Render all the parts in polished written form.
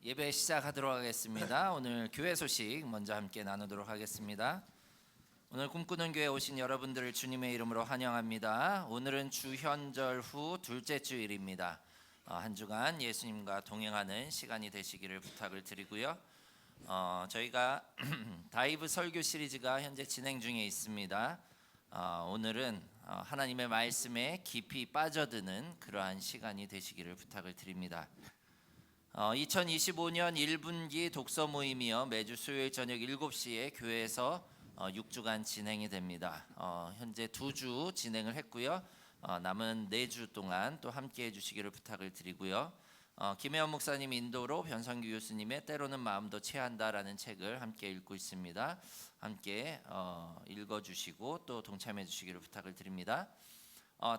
예배 시작하도록 하겠습니다. 오늘 교회 소식 먼저 함께 나누도록 하겠습니다. 오늘 꿈꾸는 교회 오신 여러분들을 주님의 이름으로 환영합니다. 오늘은 주현절 후 둘째 주일입니다. 한 주간 예수님과 동행하는 시간이 되시기를 부탁을 드리고요. 저희가 다이브 설교 시리즈가 현재 진행 중에 있습니다. 오늘은 하나님의 말씀에 깊이 빠져드는 그러한 시간이 되시기를 부탁을 드립니다. 2025년 1분기 독서 모임이요, 매주 수요일 저녁 7시에 교회에서 6주간 진행이 됩니다. 현재 2주 진행을 했고요. 남은 4주 동안 또 함께 해주시기를 부탁을 드리고요. 김혜원 목사님 인도로 변성규 교수님의 때로는 마음도 체한다라는 책을 함께 읽고 있습니다. 함께 읽어주시고 또 동참해 주시기를 부탁을 드립니다.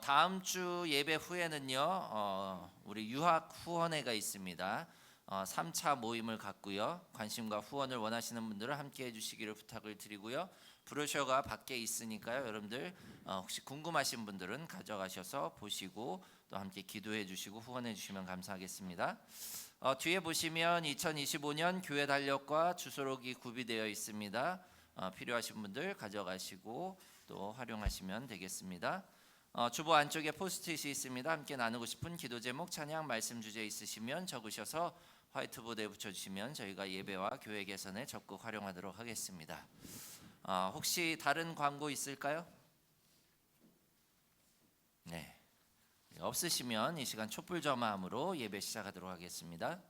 다음 주 예배 후에는요, 우리 유학 후원회가 있습니다. 3차 모임을 갖고요, 관심과 후원을 원하시는 분들은 함께 해주시기를 부탁을 드리고요. 브로셔가 밖에 있으니까요, 여러분들 혹시 궁금하신 분들은 가져가셔서 보시고 또 함께 기도해 주시고 후원해 주시면 감사하겠습니다. 뒤에 보시면 2025년 교회 달력과 주소록이 구비되어 있습니다. 필요하신 분들 가져가시고 또 활용하시면 되겠습니다. 주보 안쪽에 포스트잇이 있습니다. 함께 나누고 싶은 기도 제목, 찬양, 말씀 주제 있으시면 적으셔서 화이트보드에 붙여주시면 저희가 예배와 교회 개선에 적극 활용하도록 하겠습니다. 혹시 다른 광고 있을까요? 네, 없으시면 이 시간 촛불점화함으로 예배 시작하도록 하겠습니다.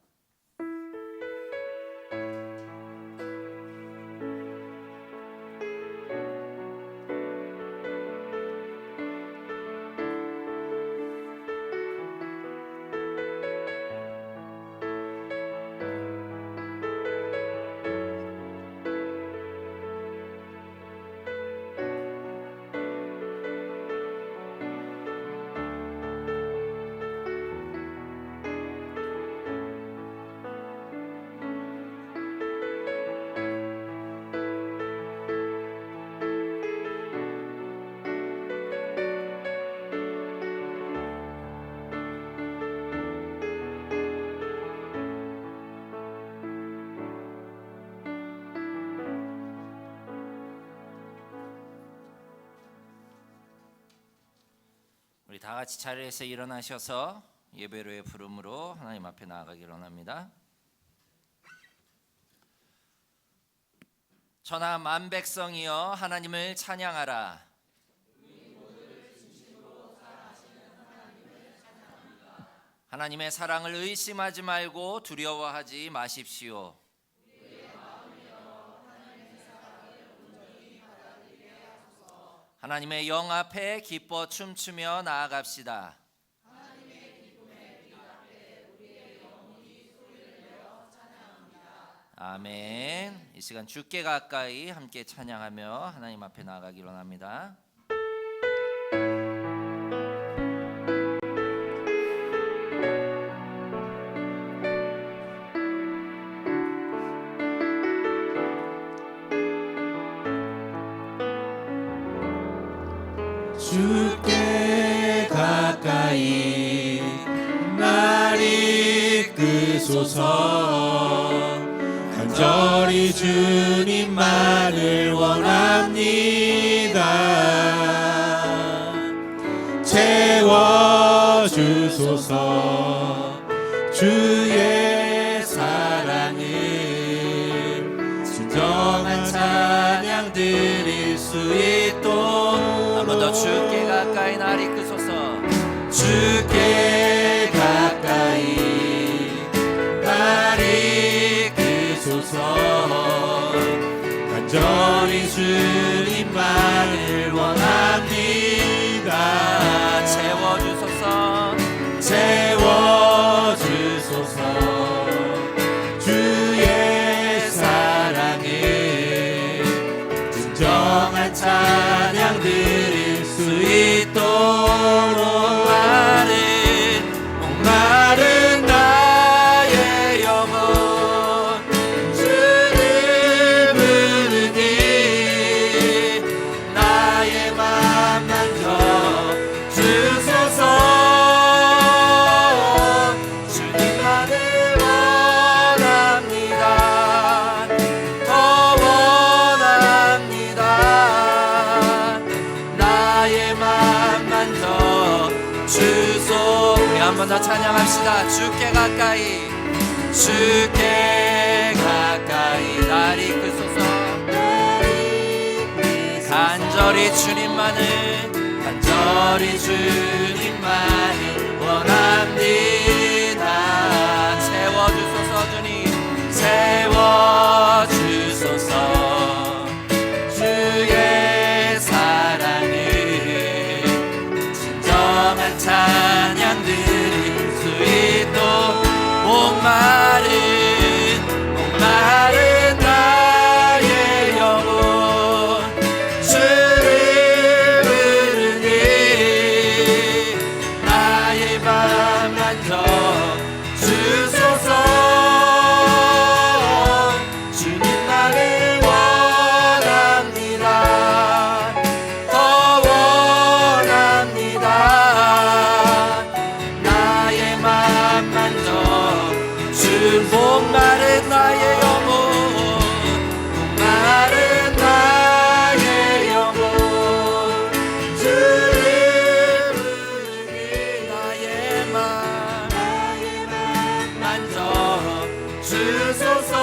우리 다 같이 자리에서 일어나셔서 예배로의 부름으로 하나님 앞에 나아가기를 원합니다. 천하 만백성이여 하나님을 찬양하라. 하나님의 사랑을 의심하지 말고 두려워하지 마십시오. 하나님의 영 앞에 기뻐 춤추며 나아갑시다. 하나님의 기쁨의 빛 앞에 우리의 영혼이 소리를 내어 찬양합니다. 아멘. 이 시간 주께 가까이 함께 찬양하며 하나님 앞에 나아가기를 원합니다. 주께 가까이 날 이끄소서. 간절히 주님만을 원합니다. 채워주소서. 주의 사랑을 진정한 찬양 드릴 수 있도록 한 번 더 주께 가까이 날 이끄소서. 주께 가까이 날 이끄소서. 간절히 주님만을 원합니다. 채워주소서. 채워주소서. 주의 사랑을 진정한 찬양 드릴 수 있도록 목마른 나의 영혼 주를 부르니 나의 맘 만져 주소서. 주님만을 원하니 번 더 찬양합시다. 주께 가까이 날 이끄소서. 간절히 주님만을 원합니다. 채워주소서. 주님 채워주소서. 주의 사랑을 진정한 찬양 드릴 수 있도록 목마른 나의 영혼 주를 부르니 나의 맘 만져 주소서. 주님만을 원합니다. 더 원합니다. 나의 맘 만져 목마른 나의 영혼 목마른 나의 영혼 주를 부르니 나의 맘 만져 주소서.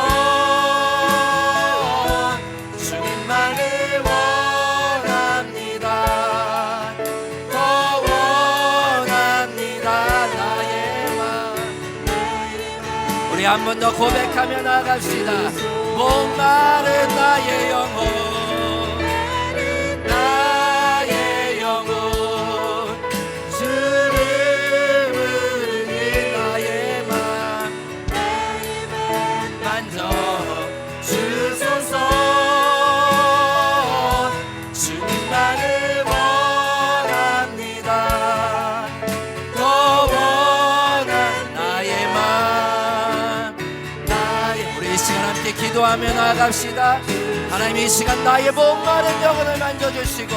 주님만을 원합니다. 더 원합니다. 나의 맘. 우리 한 번 더 고백하며 나갑시다. 목마른 나의 영혼 주를 부르니 나의 맘 만져 주소서. 주님만을 원합니다. 더 원한 나의 맘. 우리 이 시간 함께 기도하며 나아갑시다. 하나님 이 시간 나의 목마른 영혼을 만져주시고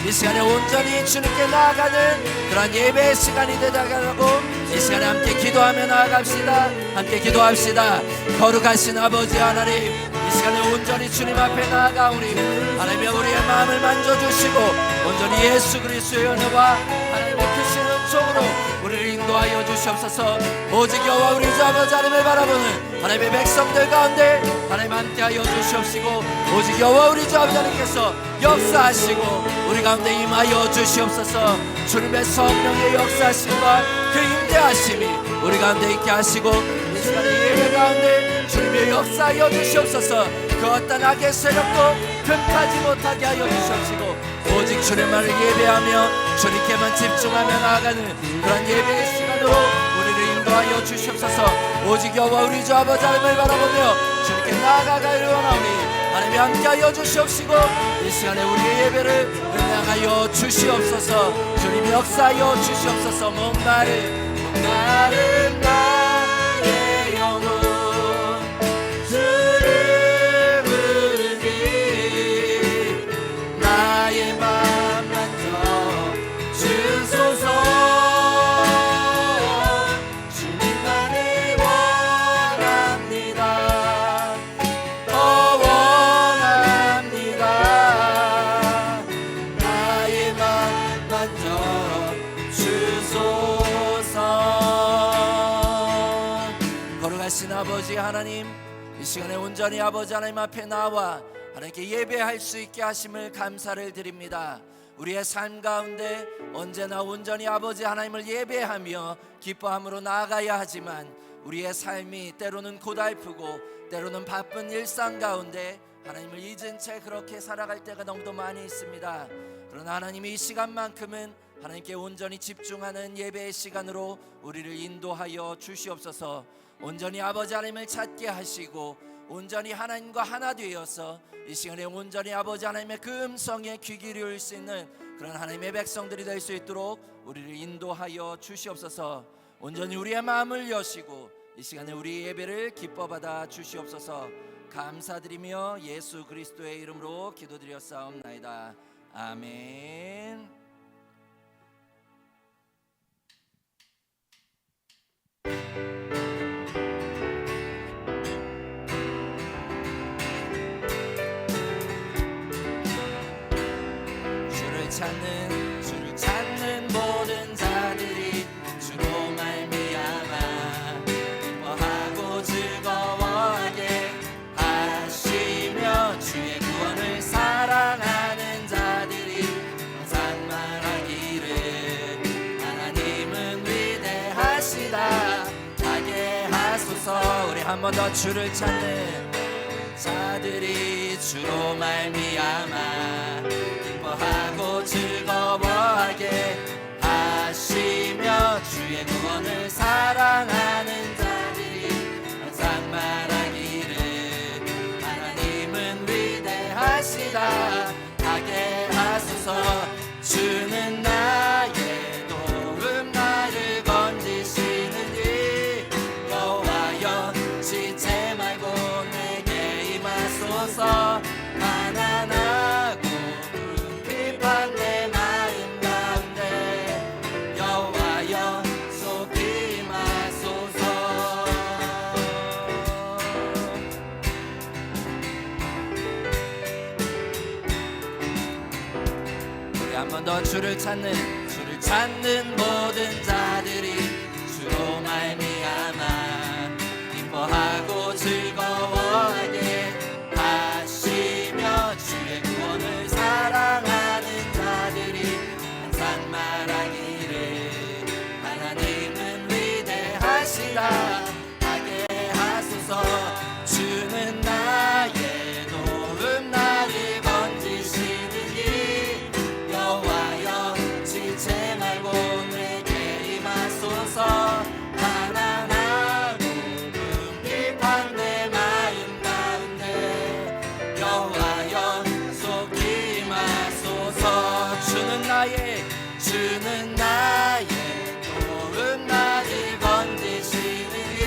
이 시간에 온전히 주님께 나아가는 그런 예배의 시간이 되다가고 이 시간에 함께 기도하며 나아갑시다. 함께 기도합시다. 거룩하신 아버지 하나님, 이 시간에 온전히 주님 앞에 나아가오니 하나님의 우리의 마음을 만져주시고 온전히 예수 그리스도의 은혜와 하나님의 크신 은총으로 우리를 인도하여 주시옵소서. 오직 여호와 우리 주 아버지 하나님을 바라보는 하나님의 백성들 가운데 하나님 함께하여 주시옵시고 오직 여호와 우리 주 아버지 하나님께서 역사하시고 우리 가운데 임하여 주시옵소서. 주님의 성령의 역사하심과 그 임재하심이 우리 가운데 있게 하시고 이 시간의 예배 가운데 주님의 역사하여 주시옵소서. 그 어떤 악의 세력도 틈타지 못하게 하여 주시옵시고 오직 주님만을 예배하며 주님께만 집중하며 나아가는 그런 예배의 시간으로 우리를 인도하여 주시옵소서. 오직 여호와 우리 주 아버지 하나님을 바라보며 주님께 나아가기를 원하오니 하나님이 함께하여 주시옵시고 이 시간에 우리의 예배를 응답하여 주시옵소서. 주님 역사하여 주시옵소서. 목마른 나의 영혼 주를 부르니 나의 맘 만져 주소서. 주님만을 원합니다. 더 원합니다. 나의 맘 만져 주소서. 거룩하신 아버지 하나님, 이 시간에 온전히 아버지 하나님 앞에 나와 하나님께 예배할 수 있게 하심을 감사를 드립니다. 우리의 삶 가운데 언제나 온전히 아버지 하나님을 예배하며 기뻐함으로 나아가야 하지만 우리의 삶이 때로는 고달프고 때로는 바쁜 일상 가운데 하나님을 잊은 채 그렇게 살아갈 때가 너무도 많이 있습니다. 그러나 하나님이 이 시간만큼은 하나님께 온전히 집중하는 예배의 시간으로 우리를 인도하여 주시옵소서. 온전히 아버지 하나님을 찾게 하시고 온전히 하나님과 하나 되어서 이 시간에 온전히 아버지 하나님의 그 음성에 귀 기울일 수 있는 그런 하나님의 백성들이 될 수 있도록 우리를 인도하여 주시옵소서. 온전히 우리의 마음을 여시고 이 시간에 우리 예배를 기뻐 받아 주시옵소서. 감사드리며 예수 그리스도의 이름으로 기도드렸사옵나이다. 아멘. 주를 찾는 모든 자들이 주로 말미 한 번 더 주를 찾는 자들이 주로 말미암아 기뻐하고 즐거워하게 하시며 주의 구원을 사랑하는 자들이 항상 말하기를 하나님은 위대하시다 하게 하소서. 주는 나의 도움 나를 건지시느니 여호와여 지체 말고 내게 임하소서. 가난하고 비판 내 마음 가운데 여호와여 속히 임하소서. 우리 한 번 더 주를 찾는 모든 자들이 주로 말미암아 기뻐하고 즐거워하게 하시며 주의 구원을 사랑하는 자들이 항상 말하기를 하나님은 위대하시다 하게 하소서. 주는 나의 도움 나를 건지시느니 여호와여 지체 말고 내게 임하소서. 가난하고 궁핍한 내 마음 가운데 여호와여 속히 임하소서. 주는 나의 도움 나를 건지시느니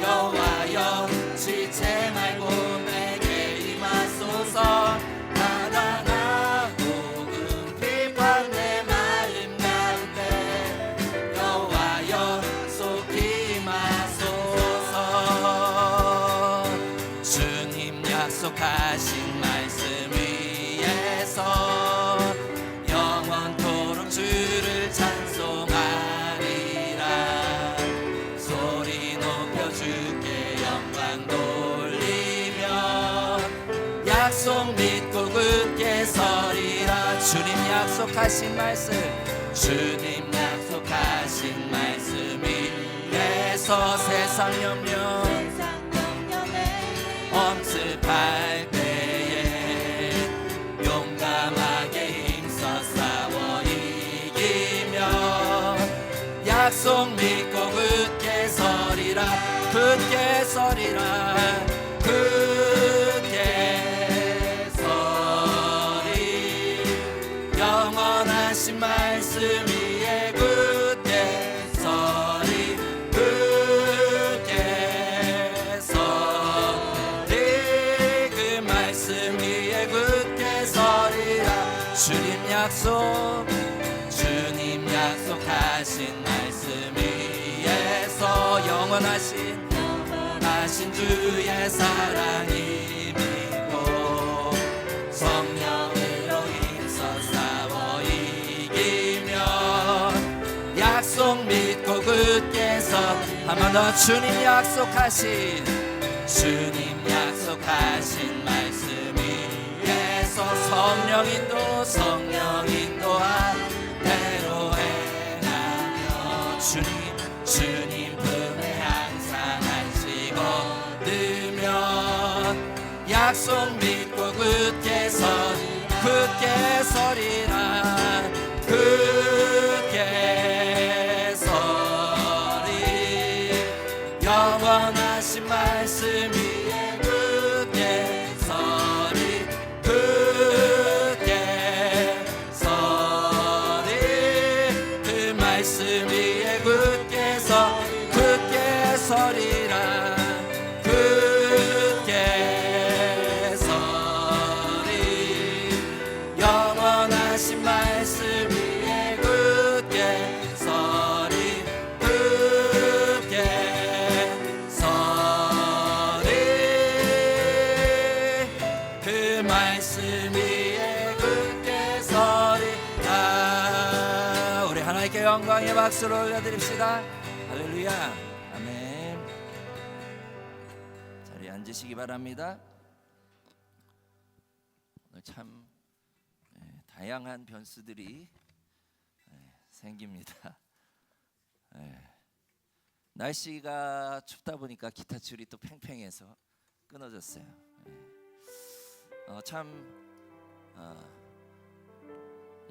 여호와여 지체 말고 내게 임하소서. 가난하고 궁핍한 내 마음 가운데 여호와여 속히 임하소서. 주님 약속하신 말씀 위에서 영원토록 주를 찬송하리라. 소리 높여 주께 영광 돌리며 약속 믿고 굳게 서리라. 주님 약속하신 말씀 위에서 세상 염려 엄습할 때에 용감하게 힘써 싸워 이기며 약속 믿고 굳게 서리라. 굳게 서리. 영원하신 말씀 위에 굳게 서리. 그 말씀 위에 굳게 서리라. 주님 약속하신 말씀 위에서 영원하신 주의 사랑이 믿고 성령으로 힘써 싸워 이기며 약속 믿고 굳게 서. 한 번 더 주님 약속하신 말씀 위에서 성령 인도한 대로 행하며 주님 품에 항상 안식거두면 약속 믿고 굳게 서리라. 굳게 서리. 영원하신 말씀 위에 굳게 서리. 굳게 서리. 그 말씀 위에 굳게 서리라. 굳게 서리. 영원하신 말씀 위에 굳게 서리. 굳게 서리. 그 말씀 위에 굳게 서리라. 우리 하나님께 영광의 박수를 올려드립시다. 할렐루야. 아멘. 자리에 앉으시기 바랍니다. 오늘 참 다양한 변수들이 생깁니다. 날씨가 춥다 보니까 기타 줄이 또 팽팽해서 끊어졌어요.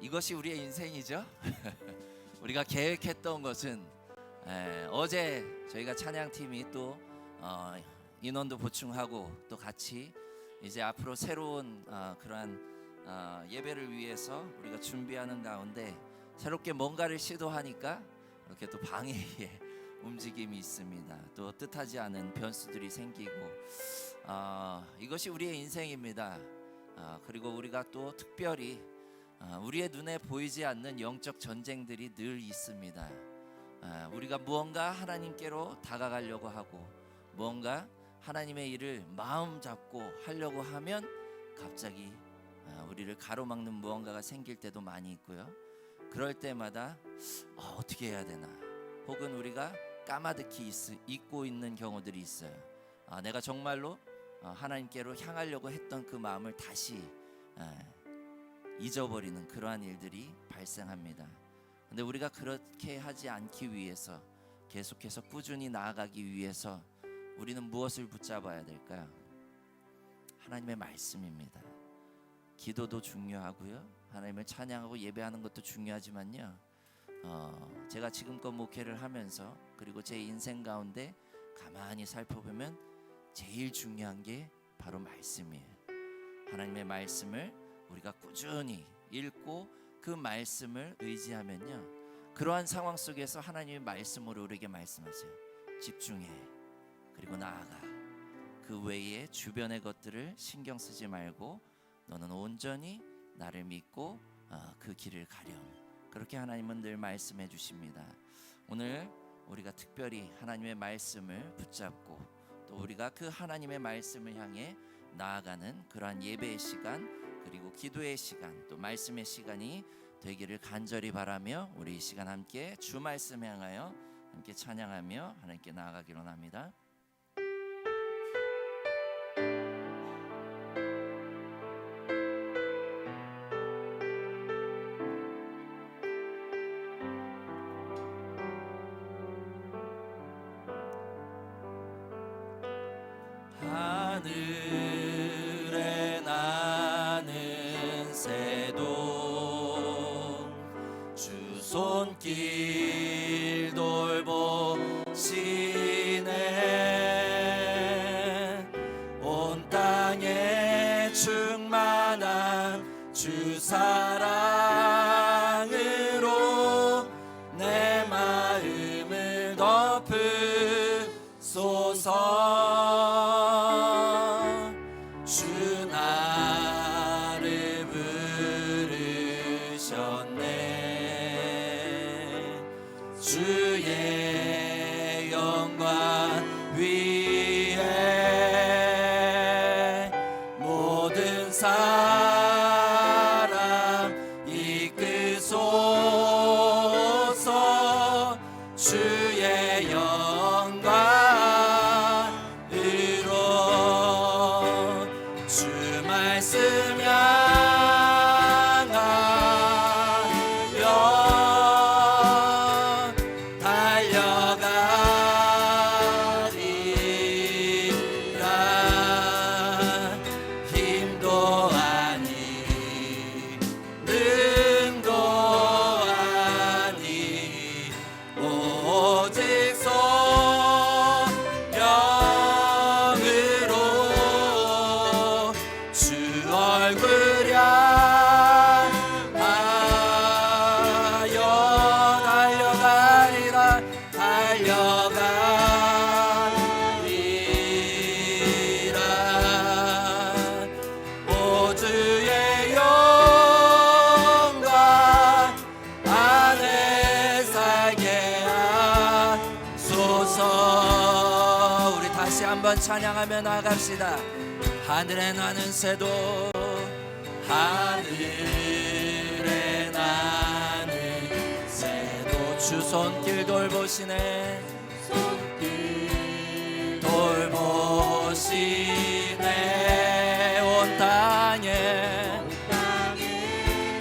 이것이 우리의 인생이죠. 우리가 계획했던 것은 어제 저희가 찬양팀이 또 인원도 보충하고 또 같이 이제 앞으로 새로운 그러한 예배를 위해서 우리가 준비하는 가운데 새롭게 뭔가를 시도하니까 이렇게 또 방해의 움직임이 있습니다. 또 뜻하지 않은 변수들이 생기고 이것이 우리의 인생입니다. 그리고 우리가 또 특별히 우리의 눈에 보이지 않는 영적 전쟁들이 늘 있습니다. 우리가 무언가 하나님께로 다가가려고 하고 무언가 하나님의 일을 마음 잡고 하려고 하면 갑자기 우리를 가로막는 무언가가 생길 때도 많이 있고요. 그럴 때마다 어떻게 해야 되나, 혹은 우리가 까마득히 잊고 있는 경우들이 있어요. 내가 정말로 하나님께로 향하려고 했던 그 마음을 다시 잊어버리는 그러한 일들이 발생합니다. 근데 우리가 그렇게 하지 않기 위해서, 계속해서 꾸준히 나아가기 위해서 우리는 무엇을 붙잡아야 될까요? 하나님의 말씀입니다. 기도도 중요하고요, 하나님을 찬양하고 예배하는 것도 중요하지만요, 제가 지금껏 목회를 하면서 그리고 제 인생 가운데 가만히 살펴보면 제일 중요한 게 바로 말씀이에요. 하나님의 말씀을 우리가 꾸준히 읽고 그 말씀을 의지하면요, 그러한 상황 속에서 하나님의 말씀으로 우리에게 말씀하세요. 집중해. 그리고 나아가. 그 외에 주변의 것들을 신경 쓰지 말고 너는 온전히 나를 믿고 그 길을 가렴. 그렇게 하나님은 늘 말씀해 주십니다. 오늘 우리가 특별히 하나님의 말씀을 붙잡고 또 우리가 그 하나님의 말씀을 향해 나아가는 그러한 예배의 시간, 그리고 기도의 시간, 또 말씀의 시간이 되기를 간절히 바라며 우리 이 시간 함께 주 말씀 향하여 함께 찬양하며 하나님께 나아가기로 합니다. 하늘에 나는 새도 주 손길 돌보시네. 온 땅에 충만한 주 사랑으로 내 마음을 덮으소서. 주 나를 부르셨네. 주의 영광 위에 모든 사람 이끄소서. 주의 영광으로 주 말씀 향하여 달려가리라. 힘도 아니 능도 아니 오직 성령으로 주 얼굴 향하여 달려가리라. 달려가리라. 오 주의 영광 안에 살게 하소서. 우리 다시 한번 찬양하며 나갑시다. 하늘에 나는 새도, 하늘에 나는 새도 주 손길 돌보시네. 돌보시네. 온 땅에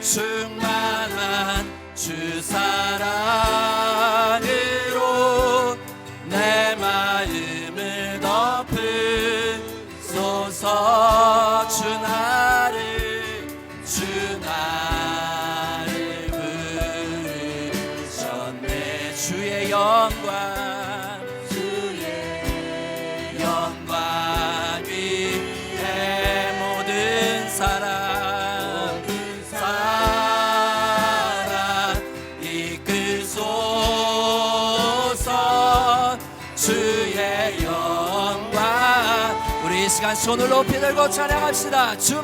충만한 주 사랑으로 내 덮으소서. 주 나를 부르셨네. 주의 영광 위에 모든 사람 이끌소서. 주의 영광. 우리 이 시간 손을 높이 들고 찬양합시다. 주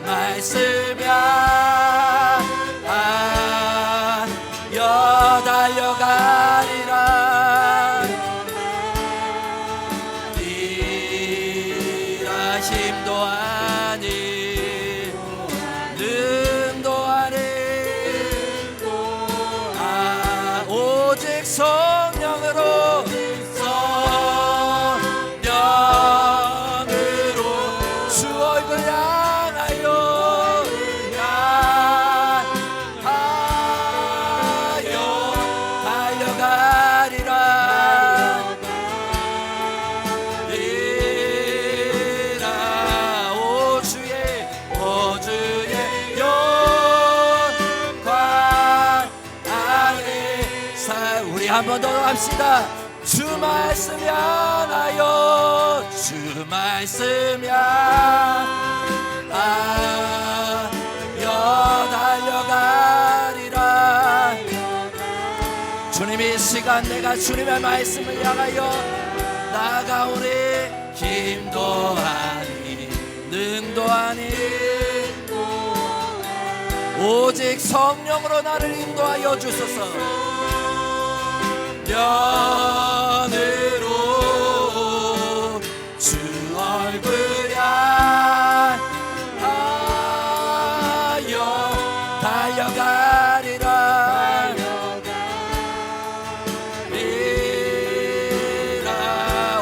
말씀이야 달려가리라. 이라 힘도 아니 능도 아니 오직 성령으로 주 얼굴 향하여 달려가리라. 이라 오 주의 영광 안에 우리 한 번 더 합시다. 주 말씀 향하여 주 말씀 향하여 달려가리라. 주님 이 시간 내가 주님의 말씀을 향하여 나아가오니 힘도 아니 능도 아니 오직 성령으로 나를 인도하여 주소서. 면으로 주 얼굴 향하여 달려가리라. 이라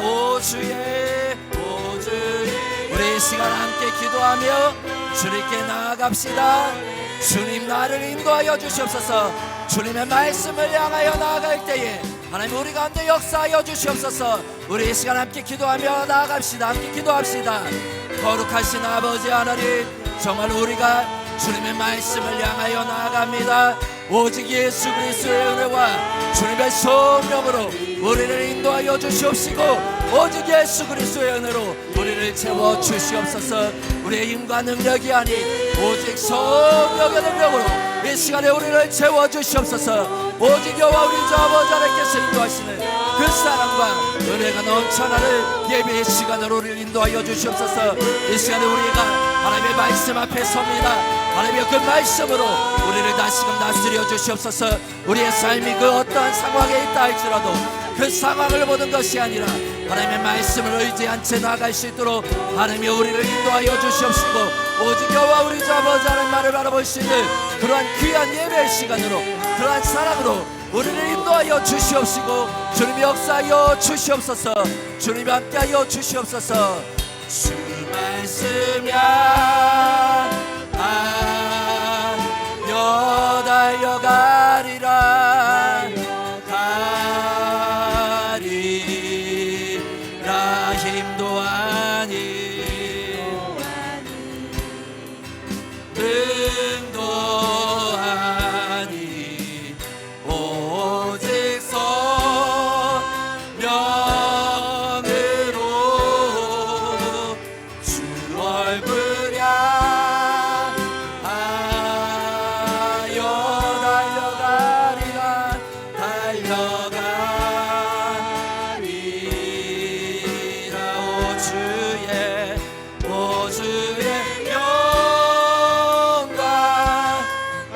오 주의 우리 이 시간 함께 기도하며 주님께 나아갑시다. 주님 나를 인도하여 주시옵소서. 주님의 말씀을 향하여 나아갈 때에 하나님 우리 가운데 역사하여 주시옵소서. 우리 이 시간 함께 기도하며 나아갑시다. 함께 기도합시다. 거룩하신 아버지 하나님, 정말 우리가 주님의 말씀을 향하여 나아갑니다. 오직 예수 그리스도의 은혜와 주님의 성령으로 우리를 인도하여 주시옵시고 오직 예수 그리스도의 은혜로 우리를 채워 주시옵소서. 우리의 힘과 능력이 아닌 오직 성령의 능력으로 이 시간에 우리를 채워 주시옵소서. 오직 여호와 우리 주 아버지 하나님께서 인도하시는 그 사랑과 은혜가 넘쳐나는 예배의 시간으로 우리를 인도하여 주시옵소서. 이 시간에 우리가 하나님의 말씀 앞에 섭니다. 하나님의 그 말씀으로 우리를 다시금 다스려 주시옵소서. 우리의 삶이 그 어떠한 상황에 있다 할지라도 그 상황을 보는 것이 아니라 하나님의 말씀을 의지한 채 나아갈 수 있도록 하나님이 우리를 인도하여 주시옵시고 오직 여호와 우리 주 아버지 하나님만을 바라볼 수 있는 그러한 귀한 예배의 시간으로 그러한 사랑으로 우리를 인도하여 주시옵시고 주님이 역사하여 주시옵소서. 주님이 함께하여 주시옵소서. 주 말씀이야 달려가리라. 가리라 힘도 아니 능도 아니 오직 성령으로 주 얼굴 향하여 달려가리라. 달려가리라. 오 주의 영광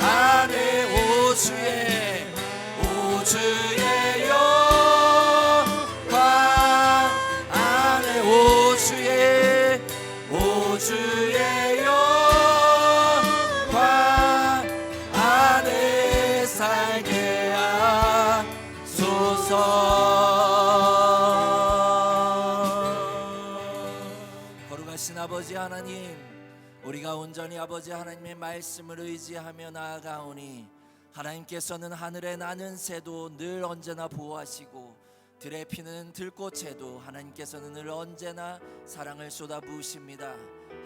안에 오 주의 영광 안에 오 주의 영광 안에 살게 하소서. 거룩하신 아버지 하나님, 우리가 온전히 아버지 하나님의 말씀을 의지하며 나아가오니 하나님께서는 하늘에 나는 새도 늘 언제나 보호하시고 들에 피는 들꽃에도 하나님께서는 늘 언제나 사랑을 쏟아부으십니다.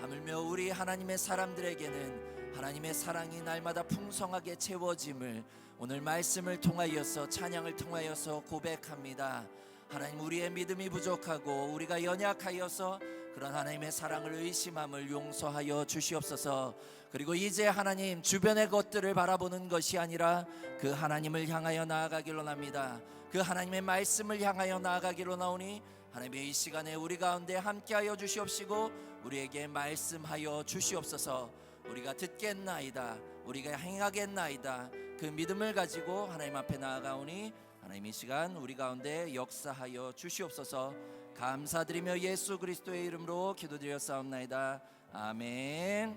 하물며 우리 하나님의 사람들에게는 하나님의 사랑이 날마다 풍성하게 채워짐을 오늘 말씀을 통하여서, 찬양을 통하여서 고백합니다. 하나님, 우리의 믿음이 부족하고 우리가 연약하여서 그런 하나님의 사랑을 의심함을 용서하여 주시옵소서. 그리고 이제 하나님, 주변의 것들을 바라보는 것이 아니라 그 하나님을 향하여 나아가기를 원합니다. 그 하나님의 말씀을 향하여 나아가기로 나오니 하나님의 이 시간에 우리 가운데 함께하여 주시옵시고 우리에게 말씀하여 주시옵소서. 우리가 듣겠나이다, 우리가 행하겠나이다, 그 믿음을 가지고 하나님 앞에 나아가오니 하나님 이 시간 우리 가운데 역사하여 주시옵소서. 감사드리며 예수 그리스도의 이름으로 기도드렸사옵나이다. 아멘.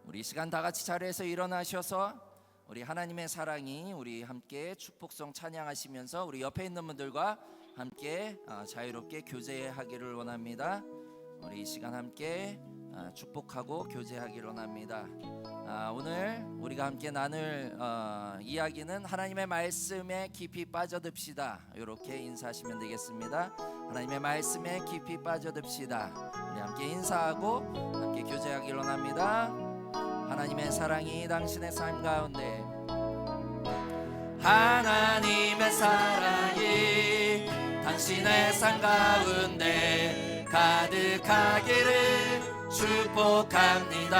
우리 이 시간 다 같이 자리에서 일어나셔서 우리 하나님의 사랑이 우리 함께 축복성 찬양하시면서 우리 옆에 있는 분들과 함께 자유롭게 교제하기를 원합니다. 우리 이 시간 함께 축복하고 교제하기를 원합니다. 오늘 우리가 함께 나눌 이야기는 하나님의 말씀에 깊이 빠져듭시다. 이렇게 인사하시면 되겠습니다. 하나님의 말씀에 깊이 빠져듭시다. 우리 함께 인사하고 함께 교제하기를 원합니다. 하나님의 사랑이 당신의 삶 가운데, 하나님의 사랑이 당신의 삶 가운데 가득하기를 축복합니다.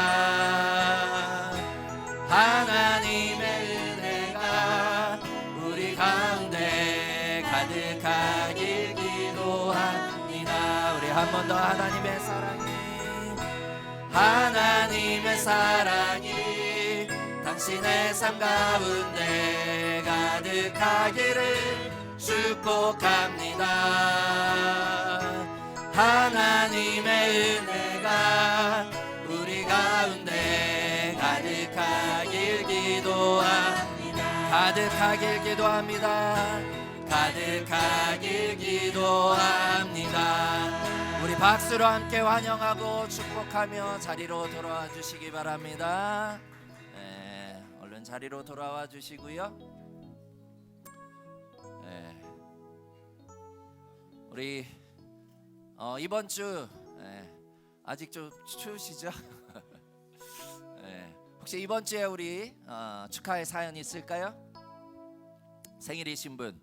하나님의 은혜가 우리 가운데 가득하길 기도합니다. 우리 한 번 더. 하나님의 사랑이 당신의 삶 가운데 가득하기를 축복합니다. 하나님의 은혜가 우리 가운데 가득하길 기도합니다. 가득하길 기도합니다. 가득하길 기도합니다. 우리 박수로 함께 환영하고 축복하며 자리로 돌아와 주시기 바랍니다. 얼른 자리로 돌아와 주시고요. 우리 이번 주 아직 좀 추우시죠? 혹시 이번 주에 우리 축하할 사연 있을까요? 생일이신 분.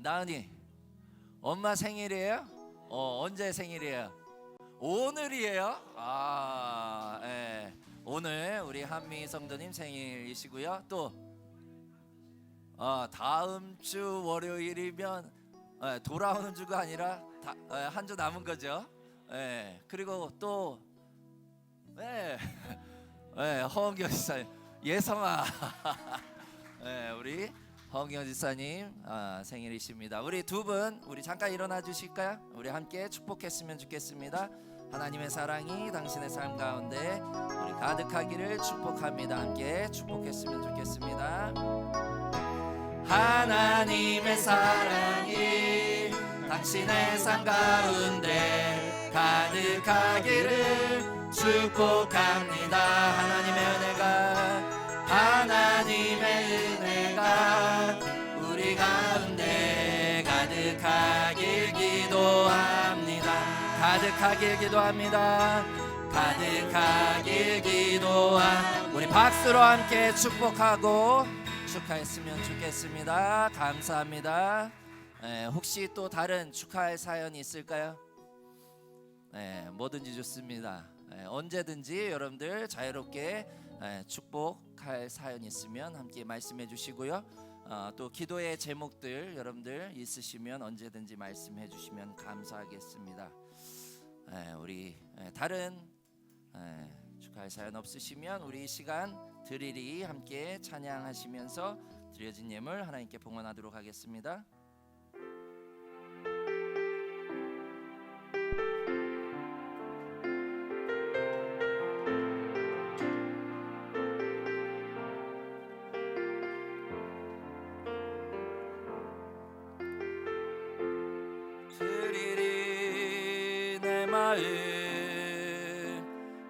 나은이 엄마 생일이에요? 언제 생일이에요? 오늘이에요? 오늘 우리 한미 성도님 생일이시고요. 또 다음 주 월요일이면 돌아오는 주가 아니라 한 주 남은 거죠. 그리고 또 허은경 지사님, 예성아 우리 허은경 지사님 생일이십니다. 우리 두 분 우리 잠깐 일어나 주실까요? 우리 함께 축복했으면 좋겠습니다. 하나님의 사랑이 당신의 삶 가운데 우리 가득하기를 축복합니다. 함께 축복했으면 좋겠습니다. 하나님의 사랑이 당신의 삶 가운데 가득하기를 축복합니다. 하나님의 은혜가 우리 가운데 가득하길 기도합니다. 가득하길 기도합니다. 우리 박수로 함께 축복하고 축하했으면 좋겠습니다. 감사합니다. 혹시 또 다른 축하할 사연이 있을까요? 뭐든지 좋습니다. 언제든지 여러분들 자유롭게 축복할 사연 있으면 함께 말씀해 주시고요. 또 기도의 제목들 여러분들 있으시면 언제든지 말씀해 주시면 감사하겠습니다. 우리 다른 축하할 사연 없으시면 우리 이 시간 드리리 함께 찬양하시면서 드려진 예물 하나님께 봉헌하도록 하겠습니다. 드리리 내 마음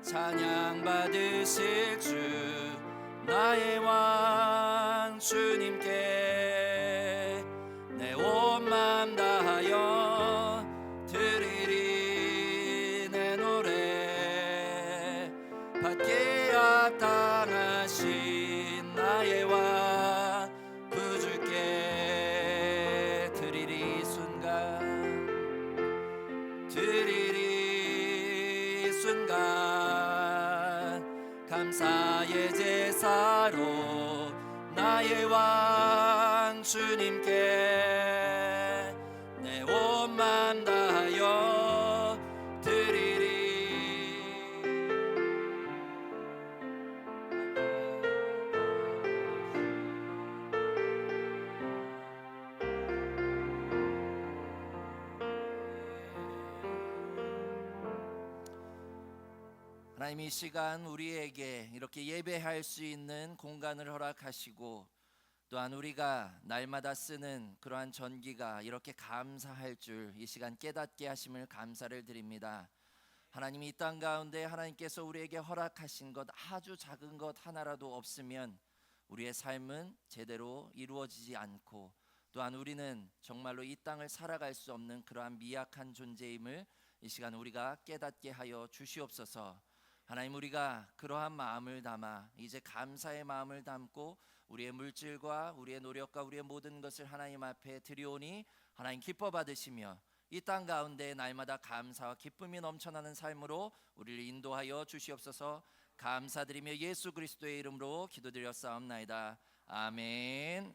찬양 받으실 주 나의 왕 주님께 온 맘 다하여 드리리 내 노래. 받기에 합당하신 나의 왕 구주께 드리리 순간, 드리리 순간 감사의 제사로 나의 왕 주님께 내 온 맘 다하여 드리리. 하나님, 이 시간 우리에게 이렇게 예배할 수 있는 공간을 허락하시고, 또한 우리가 날마다 쓰는 그러한 전기가 이렇게 감사할 줄 이 시간 깨닫게 하심을 감사를 드립니다. 하나님, 이 땅 가운데 하나님께서 우리에게 허락하신 것 아주 작은 것 하나라도 없으면 우리의 삶은 제대로 이루어지지 않고, 또한 우리는 정말로 이 땅을 살아갈 수 없는 그러한 미약한 존재임을 이 시간 우리가 깨닫게 하여 주시옵소서. 하나님, 우리가 그러한 마음을 담아 이제 감사의 마음을 담고 우리의 물질과 우리의 노력과 우리의 모든 것을 하나님 앞에 드리오니 하나님 기뻐 받으시며 이 땅 가운데 날마다 감사와 기쁨이 넘쳐나는 삶으로 우리를 인도하여 주시옵소서. 감사드리며 예수 그리스도의 이름으로 기도드렸사옵나이다. 아멘.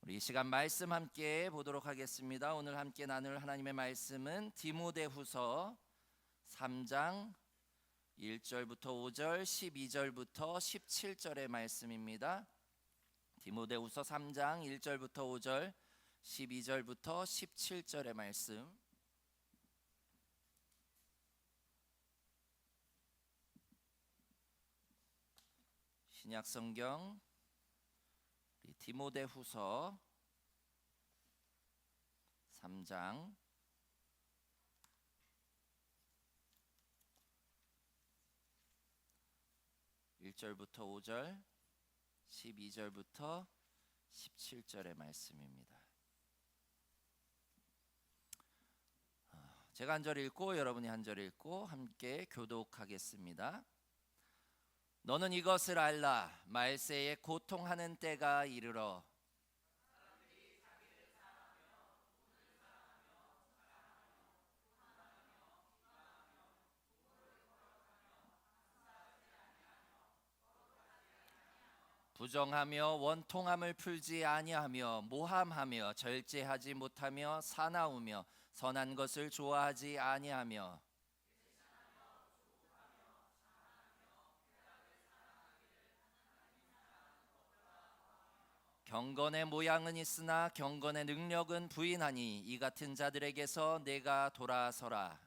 우리 이 시간 말씀 함께 보도록 하겠습니다. 오늘 함께 나눌 하나님의 말씀은 디모데후서 3장 1절부터 5절, 12절부터 17절의 말씀입니다. 디모데후서 3장 1절부터 5절, 12절부터 17절의 말씀. 신약성경 디모데후서 3장 1절부터 5절, 12절부터 17절의 말씀입니다. 제가 한 절 읽고 여러분이 한 절 읽고 함께 교독하겠습니다. 너는 이것을 알라. 말세에 고통하는 때가 이르러 부정하며 원통함을 풀지 아니하며 모함하며 절제하지 못하며 사나우며 선한 것을 좋아하지 아니하며 경건의 모양은 있으나 경건의 능력은 부인하니 이 같은 자들에게서 내가 돌아서라.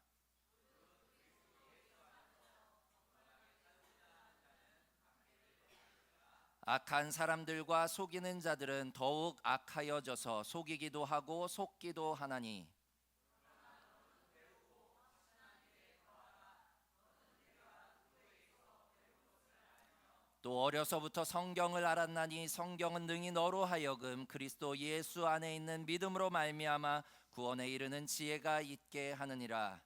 악한 사람들과 속이는 자들은 더욱 악하여져서 속이기도 하고 속기도 하나니 또 어려서부터 성경을 알았나니 성경은 능히 너로 하여금 그리스도 예수 안에 있는 믿음으로 말미암아 구원에 이르는 지혜가 있게 하느니라.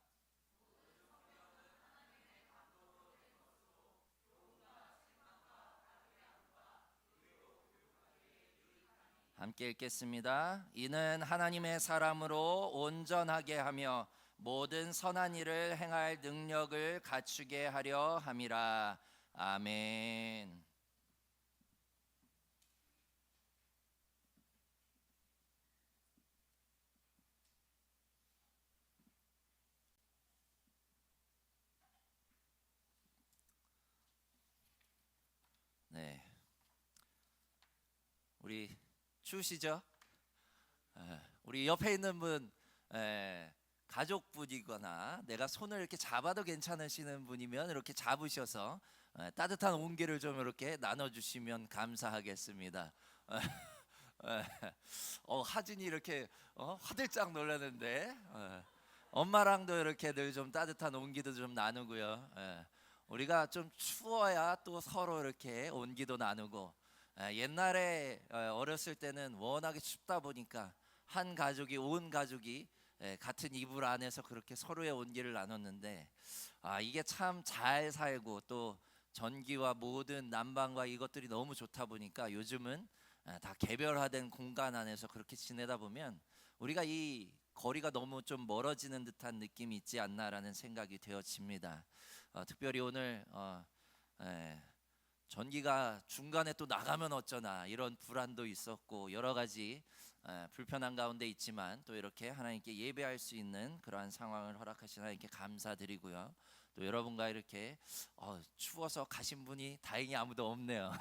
함께 읽겠습니다. 이는 하나님의 사람으로 온전하게 하며 모든 선한 일을 행할 능력을 갖추게 하려 함이라. 아멘. 네, 우리 추우시죠? 우리 옆에 있는 분 가족분이거나 내가 손을 이렇게 잡아도 괜찮으시는 분이면 이렇게 잡으셔서 따뜻한 온기를 좀 이렇게 나눠주시면 감사하겠습니다. 하진이 이렇게 화들짝 놀라는데 엄마랑도 이렇게 늘 좀 따뜻한 온기도 좀 나누고요. 우리가 좀 추워야 또 서로 이렇게 온기도 나누고 옛날에 어렸을 때는 워낙에 춥다 보니까 한 가족이 온 가족이 같은 이불 안에서 그렇게 서로의 온기를 나눴는데 이게 참 잘 살고 또 전기와 모든 난방과 이것들이 너무 좋다 보니까 요즘은 다 개별화된 공간 안에서 그렇게 지내다 보면 우리가 이 거리가 너무 좀 멀어지는 듯한 느낌이 있지 않나라는 생각이 되어집니다. 특별히 오늘 전기가 중간에 또 나가면 어쩌나 이런 불안도 있었고 여러 가지 불편한 가운데 있지만 또 이렇게 하나님께 예배할 수 있는 그러한 상황을 허락하신 하나님께 감사드리고요. 또 여러분과 이렇게 추워서 가신 분이 다행히 아무도 없네요.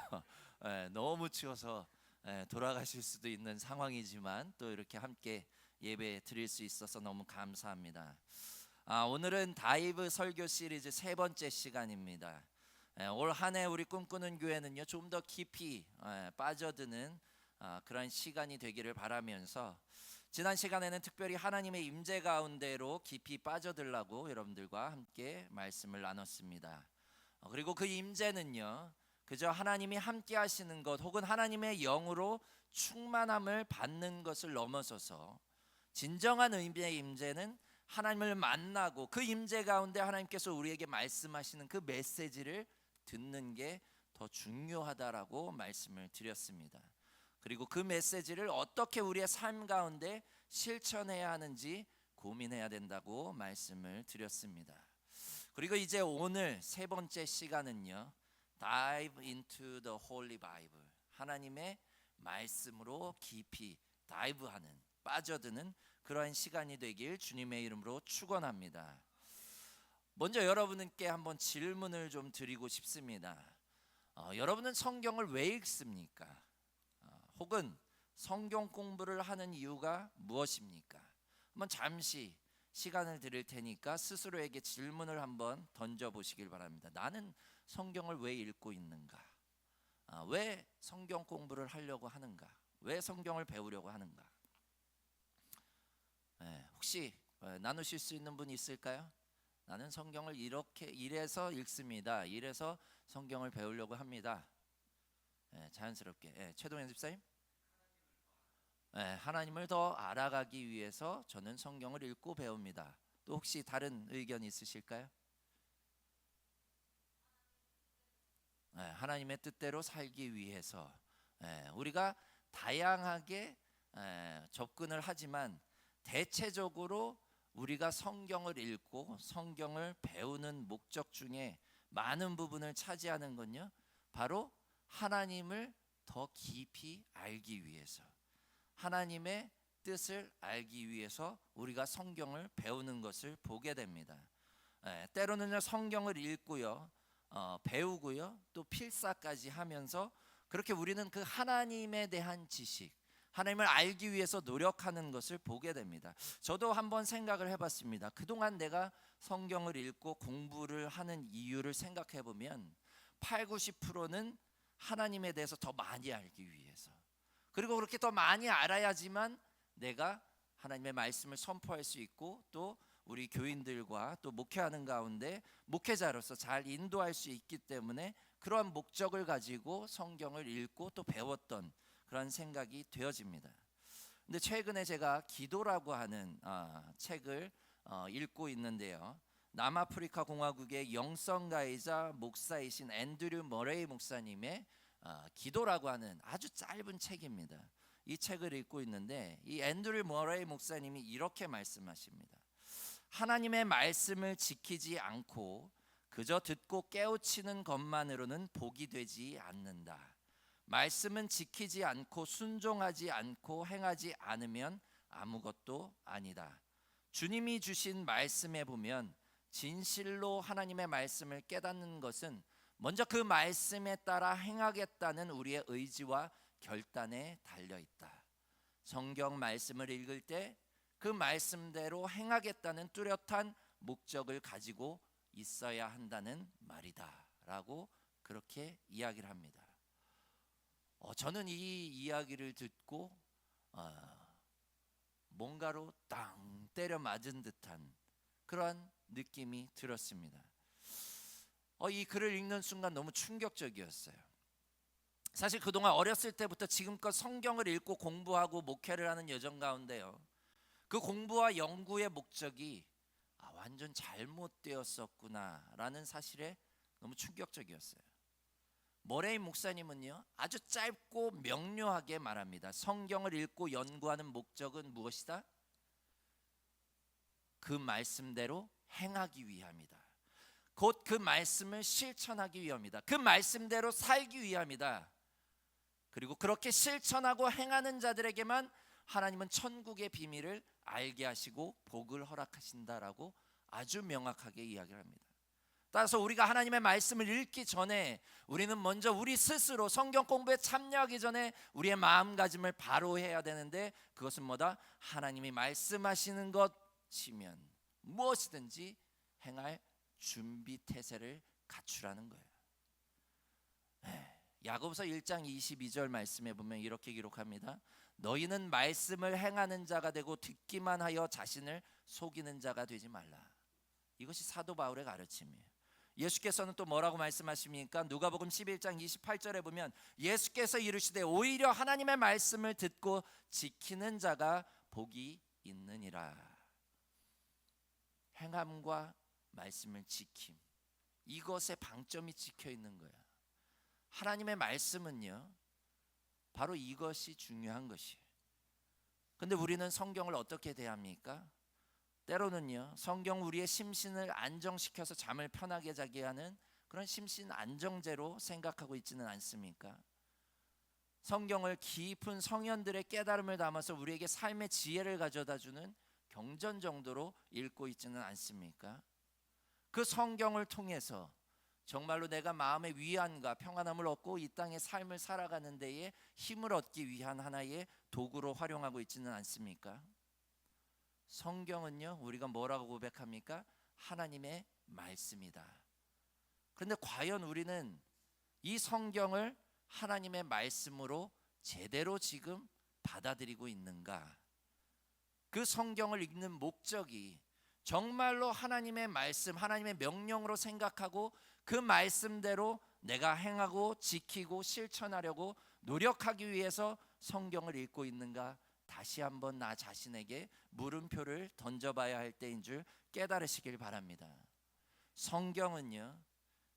너무 추워서 돌아가실 수도 있는 상황이지만 또 이렇게 함께 예배 드릴 수 있어서 너무 감사합니다. 오늘은 다이브 설교 시리즈 세 번째 시간입니다. 올 한 해 우리 꿈꾸는 교회는요 좀 더 깊이 빠져드는 그런 시간이 되기를 바라면서 지난 시간에는 특별히 하나님의 임재 가운데로 깊이 빠져들라고 여러분들과 함께 말씀을 나눴습니다. 그리고 그 임재는요 그저 하나님이 함께 하시는 것 혹은 하나님의 영으로 충만함을 받는 것을 넘어서서 진정한 의미의 임재는 하나님을 만나고 그 임재 가운데 하나님께서 우리에게 말씀하시는 그 메시지를 듣는 게 더 중요하다라고 말씀을 드렸습니다. 그리고 그 메시지를 어떻게 우리의 삶 가운데 실천해야 하는지 고민해야 된다고 말씀을 드렸습니다. 그리고 이제 오늘 세 번째 시간은요 Dive into the Holy Bible, 하나님의 말씀으로 깊이 다이브하는 빠져드는 그러한 시간이 되길 주님의 이름으로 축원합니다. 먼저 여러분께 한번 질문을 좀 드리고 싶습니다. 여러분은 성경을 왜 읽습니까? 혹은 성경 공부를 하는 이유가 무엇입니까? 한번 잠시 시간을 드릴 테니까 스스로에게 질문을 한번 던져보시길 바랍니다. 나는 성경을 왜 읽고 있는가? 왜 성경 공부를 하려고 하는가? 왜 성경을 배우려고 하는가? 혹시 나누실 수 있는 분이 있을까요? 나는 성경을 이래서 읽습니다. 이래서 성경을 배우려고 합니다. 자연스럽게 최동현 집사님, 하나님을 더 알아가기 위해서 저는 성경을 읽고 배웁니다. 또 혹시 다른 의견 있으실까요? 하나님의 뜻대로 살기 위해서 우리가 다양하게 접근을 하지만 대체적으로 우리가 성경을 읽고 성경을 배우는 목적 중에 많은 부분을 차지하는 건요 바로 하나님을 더 깊이 알기 위해서, 하나님의 뜻을 알기 위해서 우리가 성경을 배우는 것을 보게 됩니다. 때로는 성경을 읽고요 배우고요 또 필사까지 하면서 그렇게 우리는 그 하나님에 대한 지식, 하나님을 알기 위해서 노력하는 것을 보게 됩니다. 저도 한번 생각을 해봤습니다. 그동안 내가 성경을 읽고 공부를 하는 이유를 생각해 보면 80~90%는 하나님에 대해서 더 많이 알기 위해서, 그리고 그렇게 더 많이 알아야지만 내가 하나님의 말씀을 선포할 수 있고 또 우리 교인들과 또 목회하는 가운데 목회자로서 잘 인도할 수 있기 때문에 그러한 목적을 가지고 성경을 읽고 또 배웠던 그런 생각이 되어집니다. 근데 최근에 제가 기도라고 하는 책을 읽고 있는데요. 남아프리카 공화국의 영성가이자 목사이신 앤드류 머레이 목사님의 기도라고 하는 아주 짧은 책입니다. 이 책을 읽고 있는데 이 앤드류 머레이 목사님이 이렇게 말씀하십니다. 하나님의 말씀을 지키지 않고 그저 듣고 깨우치는 것만으로는 복이 되지 않는다. 말씀은 지키지 않고 순종하지 않고 행하지 않으면 아무것도 아니다. 주님이 주신 말씀에 보면 진실로 하나님의 말씀을 깨닫는 것은 먼저 그 말씀에 따라 행하겠다는 우리의 의지와 결단에 달려 있다. 성경 말씀을 읽을 때 그 말씀대로 행하겠다는 뚜렷한 목적을 가지고 있어야 한다는 말이다 라고 그렇게 이야기를 합니다. 저는 이 이야기를 듣고 뭔가로 땅 때려 맞은 듯한 그런 느낌이 들었습니다. 이 글을 읽는 순간 너무 충격적이었어요. 사실 그동안 어렸을 때부터 지금껏 성경을 읽고 공부하고 목회를 하는 여정 가운데요, 그 공부와 연구의 목적이 완전 잘못되었었구나라는 사실에 너무 충격적이었어요. 머레인 목사님은요, 아주 짧고 명료하게 말합니다. 성경을 읽고 연구하는 목적은 무엇이다? 그 말씀대로 행하기 위함이다. 곧 그 말씀을 실천하기 위함이다. 그 말씀대로 살기 위함이다. 그리고 그렇게 실천하고 행하는 자들에게만 하나님은 천국의 비밀을 알게 하시고 복을 허락하신다라고 아주 명확하게 이야기를 합니다. 따라서 우리가 하나님의 말씀을 읽기 전에 우리는 먼저 우리 스스로 성경 공부에 참여하기 전에 우리의 마음가짐을 바로 해야 되는데, 그것은 뭐다? 하나님이 말씀하시는 것이면 무엇이든지 행할 준비 태세를 갖추라는 거예요. 야고보서 1장 22절 말씀에 보면 이렇게 기록합니다. 너희는 말씀을 행하는 자가 되고 듣기만 하여 자신을 속이는 자가 되지 말라. 이것이 사도 바울의 가르침이에요. 예수께서는 또 뭐라고 말씀하십니까? 누가복음 11장 28절에 보면 예수께서 이르시되 오히려 하나님의 말씀을 듣고 지키는 자가 복이 있느니라. 행함과 말씀을 지킴, 이것에 방점이 찍혀 있는 거야. 하나님의 말씀은요, 바로 이것이 중요한 것이에요. 근데 우리는 성경을 어떻게 대합니까? 때로는요, 성경 우리의 심신을 안정시켜서 잠을 편하게 자게 하는 그런 심신 안정제로 생각하고 있지는 않습니까? 성경을 깊은 성현들의 깨달음을 담아서 우리에게 삶의 지혜를 가져다주는 경전 정도로 읽고 있지는 않습니까? 그 성경을 통해서 정말로 내가 마음의 위안과 평안함을 얻고 이 땅의 삶을 살아가는 데에 힘을 얻기 위한 하나의 도구로 활용하고 있지는 않습니까? 성경은요, 우리가 뭐라고 고백합니까? 하나님의 말씀이다. 그런데 과연 우리는 이 성경을 하나님의 말씀으로 제대로 지금 받아들이고 있는가? 그 성경을 읽는 목적이 정말로 하나님의 말씀, 하나님의 명령으로 생각하고 그 말씀대로 내가 행하고 지키고 실천하려고 노력하기 위해서 성경을 읽고 있는가? 다시 한번 나 자신에게 물음표를 던져봐야 할 때인 줄 깨달으시길 바랍니다. 성경은요,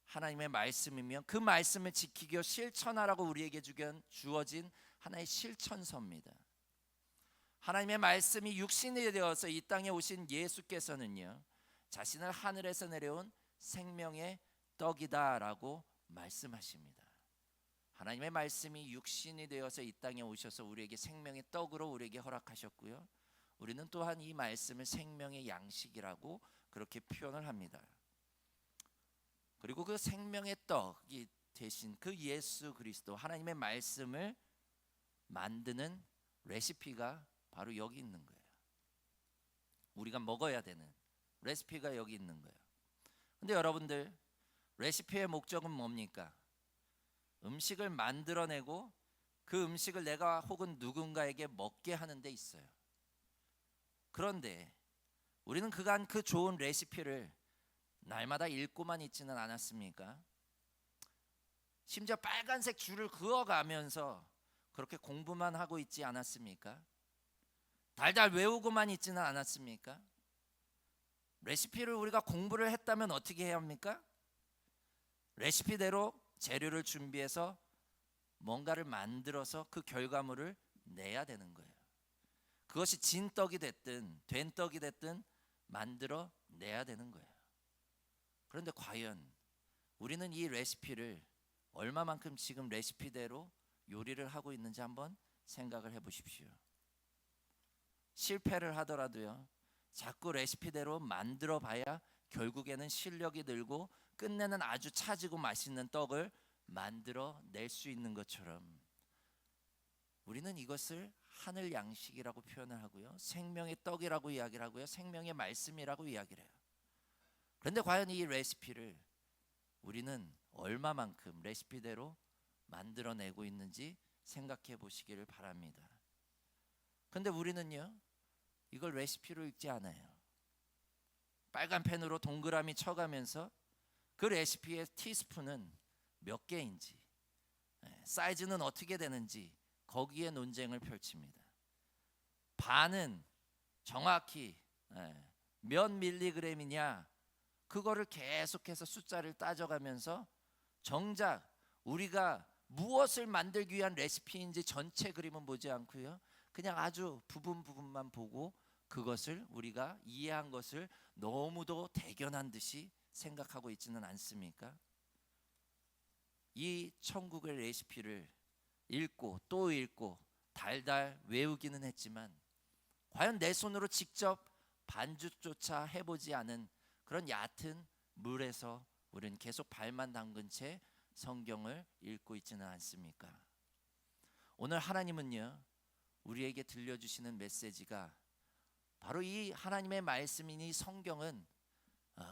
하나님의 말씀이며 그 말씀을 지키기 위해 실천하라고 우리에게 주어진 하나의 실천서입니다. 하나님의 말씀이 육신이 되어서 이 땅에 오신 예수께서는요, 자신을 하늘에서 내려온 생명의 떡이다라고 말씀하십니다. 하나님의 말씀이 육신이 되어서 이 땅에 오셔서 우리에게 생명의 떡으로 우리에게 허락하셨고요, 우리는 또한 이 말씀을 생명의 양식이라고 그렇게 표현을 합니다. 그리고 그 생명의 떡이 대신 그 예수 그리스도, 하나님의 말씀을 만드는 레시피가 바로 여기 있는 거예요. 우리가 먹어야 되는 레시피가 여기 있는 거예요. 근데 여러분들, 레시피의 목적은 뭡니까? 음식을 만들어내고 그 음식을 내가 혹은 누군가에게 먹게 하는 데 있어요. 그런데 우리는 그간 그 좋은 레시피를 날마다 읽고만 있지는 않았습니까? 심지어 빨간색 줄을 그어가면서 그렇게 공부만 하고 있지 않았습니까? 달달 외우고만 있지는 않았습니까? 레시피를 우리가 공부를 했다면 어떻게 해야 합니까? 레시피대로 재료를 준비해서 뭔가를 만들어서 그 결과물을 내야 되는 거예요. 그것이 진 떡이 됐든 된 떡이 됐든 만들어 내야 되는 거예요. 그런데 과연 우리는 이 레시피를 얼마만큼 지금 레시피대로 요리를 하고 있는지 한번 생각을 해보십시오. 실패를 하더라도요, 자꾸 레시피대로 만들어 봐야 결국에는 실력이 늘고 끝내는 아주 차지고 맛있는 떡을 만들어 낼 수 있는 것처럼 우리는 이것을 하늘 양식이라고 표현을 하고요, 생명의 떡이라고 이야기를 하고요, 생명의 말씀이라고 이야기를 해요. 그런데 과연 이 레시피를 우리는 얼마만큼 레시피대로 만들어내고 있는지 생각해 보시기를 바랍니다. 그런데 우리는요, 이걸 레시피로 읽지 않아요. 빨간 펜으로 동그라미 쳐가면서 그 레시피의 티스푼은 몇 개인지, 사이즈는 어떻게 되는지 거기에 논쟁을 펼칩니다. 반은 정확히 몇 밀리그램이냐 그거를 계속해서 숫자를 따져가면서 정작 우리가 무엇을 만들기 위한 레시피인지 전체 그림은 보지 않고요, 그냥 아주 부분만 보고 그것을 우리가 이해한 것을 너무도 대견한 듯이 생각하고 있지는 않습니까? 이 천국의 레시피를 읽고 또 읽고 달달 외우기는 했지만 과연 내 손으로 직접 반죽조차 해보지 않은 그런 얕은 물에서 우리는 계속 발만 담근 채 성경을 읽고 있지는 않습니까? 오늘 하나님은요, 우리에게 들려주시는 메시지가 바로 이 하나님의 말씀이니 성경은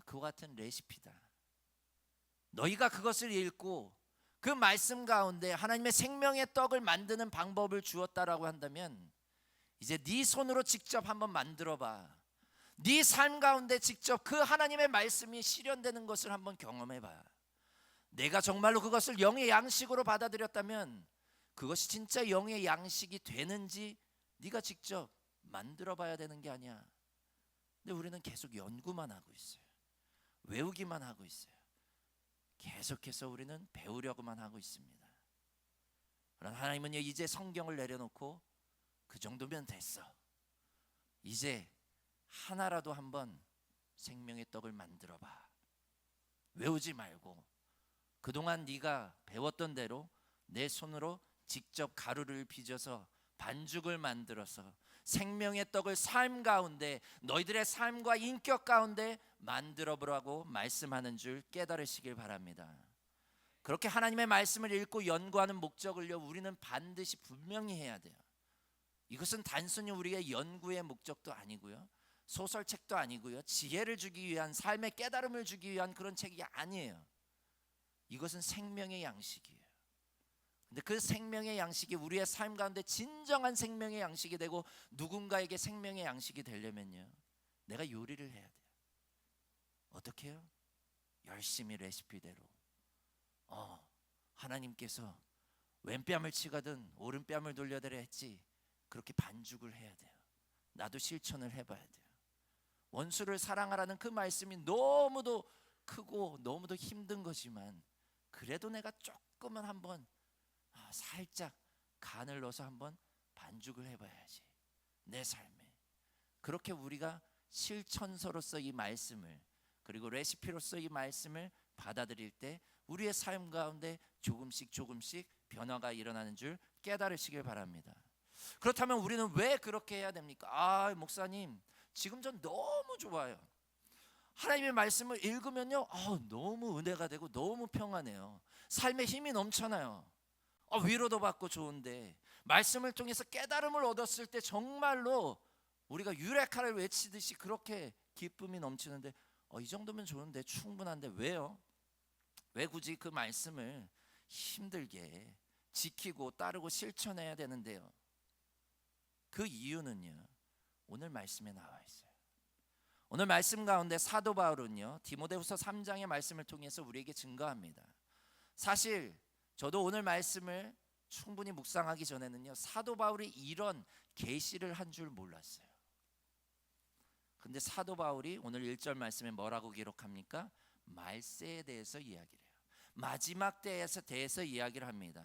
그와 같은 레시피다. 너희가 그것을 읽고 그 말씀 가운데 하나님의 생명의 떡을 만드는 방법을 주었다라고 한다면 이제 네 손으로 직접 한번 만들어봐. 네 삶 가운데 직접 그 하나님의 말씀이 실현되는 것을 한번 경험해봐. 내가 정말로 그것을 영의 양식으로 받아들였다면 그것이 진짜 영의 양식이 되는지 네가 직접 만들어 봐야 되는 게 아니야. 근데 우리는 계속 연구만 하고 있어요. 외우기만 하고 있어요. 계속해서 우리는 배우려고만 하고 있습니다. 그러나 하나님은 이제 성경을 내려놓고 그 정도면 됐어. 이제 하나라도 한번 생명의 떡을 만들어 봐. 외우지 말고 그동안 네가 배웠던 대로 내 손으로 직접 가루를 빚어서 반죽을 만들어서 생명의 떡을 삶 가운데 너희들의 삶과 인격 가운데 만들어 보라고 말씀하는 줄 깨달으시길 바랍니다. 그렇게 하나님의 말씀을 읽고 연구하는 목적을요, 우리는 반드시 분명히 해야 돼요. 이것은 단순히 우리의 연구의 목적도 아니고요, 소설책도 아니고요, 지혜를 주기 위한, 삶의 깨달음을 주기 위한 그런 책이 아니에요. 이것은 생명의 양식이에요. 근데 그 생명의 양식이 우리의 삶 가운데 진정한 생명의 양식이 되고 누군가에게 생명의 양식이 되려면요, 내가 요리를 해야 돼요. 어떻게 해요? 열심히 레시피대로. 하나님께서 왼뺨을 치거든 오른뺨을 돌려대려 했지, 그렇게 반죽을 해야 돼요. 나도 실천을 해봐야 돼요. 원수를 사랑하라는 그 말씀이 너무도 크고 너무도 힘든 거지만 그래도 내가 조금은 한번 살짝 간을 넣어서 한번 반죽을 해봐야지, 내 삶에. 그렇게 우리가 실천서로서 이 말씀을, 그리고 레시피로서 이 말씀을 받아들일 때 우리의 삶 가운데 조금씩 변화가 일어나는 줄 깨달으시길 바랍니다. 그렇다면 우리는 왜 그렇게 해야 됩니까? 목사님, 지금 전 너무 좋아요. 하나님의 말씀을 읽으면요, 너무 은혜가 되고 너무 평안해요. 삶에 힘이 넘쳐나요. 위로도 받고 좋은데, 말씀을 통해서 깨달음을 얻었을 때 정말로 우리가 유레카를 외치듯이 그렇게 기쁨이 넘치는데, 이 정도면 좋은데, 충분한데 왜요? 왜 굳이 그 말씀을 힘들게 지키고 따르고 실천해야 되는데요? 그 이유는요, 오늘 말씀에 나와 있어요. 오늘 말씀 가운데 사도 바울은요, 디모데후서 3장의 말씀을 통해서 우리에게 증거합니다. 사실 저도 오늘 말씀을 충분히 묵상하기 전에는요, 사도 바울이 이런 계시를 한 줄 몰랐어요. 근데 사도 바울이 오늘 1절 말씀에 뭐라고 기록합니까? 말세에 대해서 이야기를 해요. 마지막 때에서 대해서 이야기를 합니다.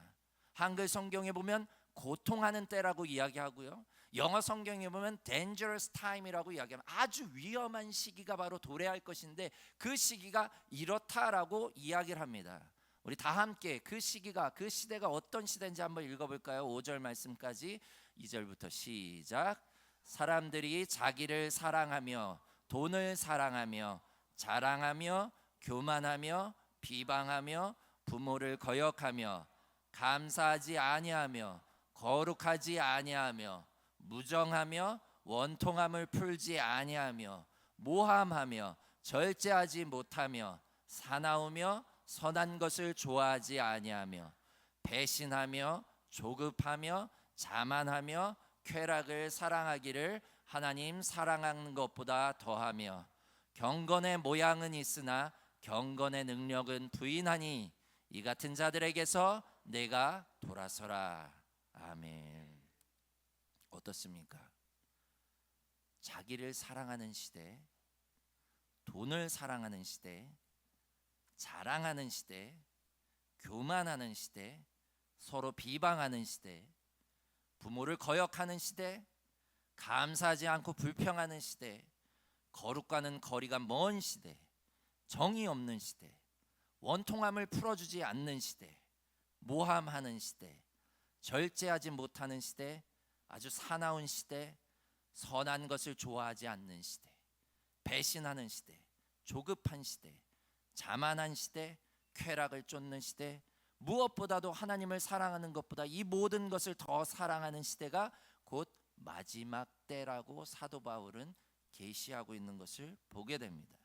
한글 성경에 보면 고통하는 때라고 이야기하고요, 영어 성경에 보면 dangerous time이라고 이야기합니다. 아주 위험한 시기가 바로 도래할 것인데 그 시기가 이렇다라고 이야기를 합니다. 우리 다 함께 그 시기가, 그 시대가 어떤 시대인지 한번 읽어볼까요? 5절 말씀까지 2절부터 시작. 사람들이 자기를 사랑하며 돈을 사랑하며 자랑하며 교만하며 비방하며 부모를 거역하며 감사하지 아니하며 거룩하지 아니하며 무정하며 원통함을 풀지 아니하며 모함하며 절제하지 못하며 사나우며 선한 것을 좋아하지 아니하며 배신하며 조급하며 자만하며 쾌락을 사랑하기를 하나님 사랑하는 것보다 더하며 경건의 모양은 있으나 경건의 능력은 부인하니 이 같은 자들에게서 내가 돌아서라. 아멘. 어떻습니까? 자기를 사랑하는 시대, 돈을 사랑하는 시대, 자랑하는 시대, 교만하는 시대, 서로 비방하는 시대, 부모를 거역하는 시대, 감사하지 않고 불평하는 시대, 거룩과는 거리가 먼 시대, 정의 없는 시대, 원통함을 풀어주지 않는 시대, 모함하는 시대, 절제하지 못하는 시대, 아주 사나운 시대, 선한 것을 좋아하지 않는 시대, 배신하는 시대, 조급한 시대, 자만한 시대, 쾌락을 쫓는 시대, 무엇보다도 하나님을 사랑하는 것보다 이 모든 것을 더 사랑하는 시대가 곧 마지막 때라고 사도 바울은 계시하고 있는 것을 보게 됩니다.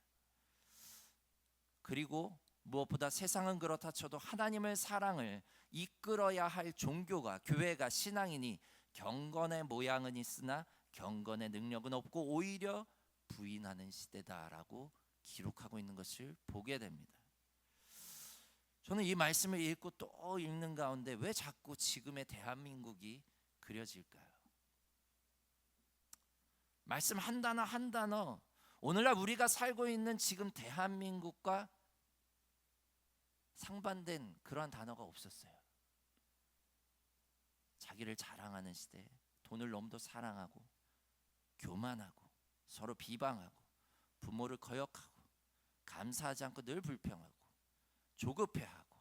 그리고 무엇보다 세상은 그렇다 쳐도 하나님의 사랑을 이끌어야 할 종교가, 교회가, 신앙이니 경건의 모양은 있으나 경건의 능력은 없고 오히려 부인하는 시대다라고 기록하고 있는 것을 보게 됩니다. 저는 이 말씀을 읽고 또 읽는 가운데 왜 자꾸 지금의 대한민국이 그려질까요? 말씀 한 단어 한 단어, 오늘날 우리가 살고 있는 지금 대한민국과 상반된 그러한 단어가 없었어요. 자기를 자랑하는 시대, 돈을 너무도 사랑하고 교만하고 서로 비방하고 부모를 거역하고 감사하지 않고 늘 불평하고 조급해하고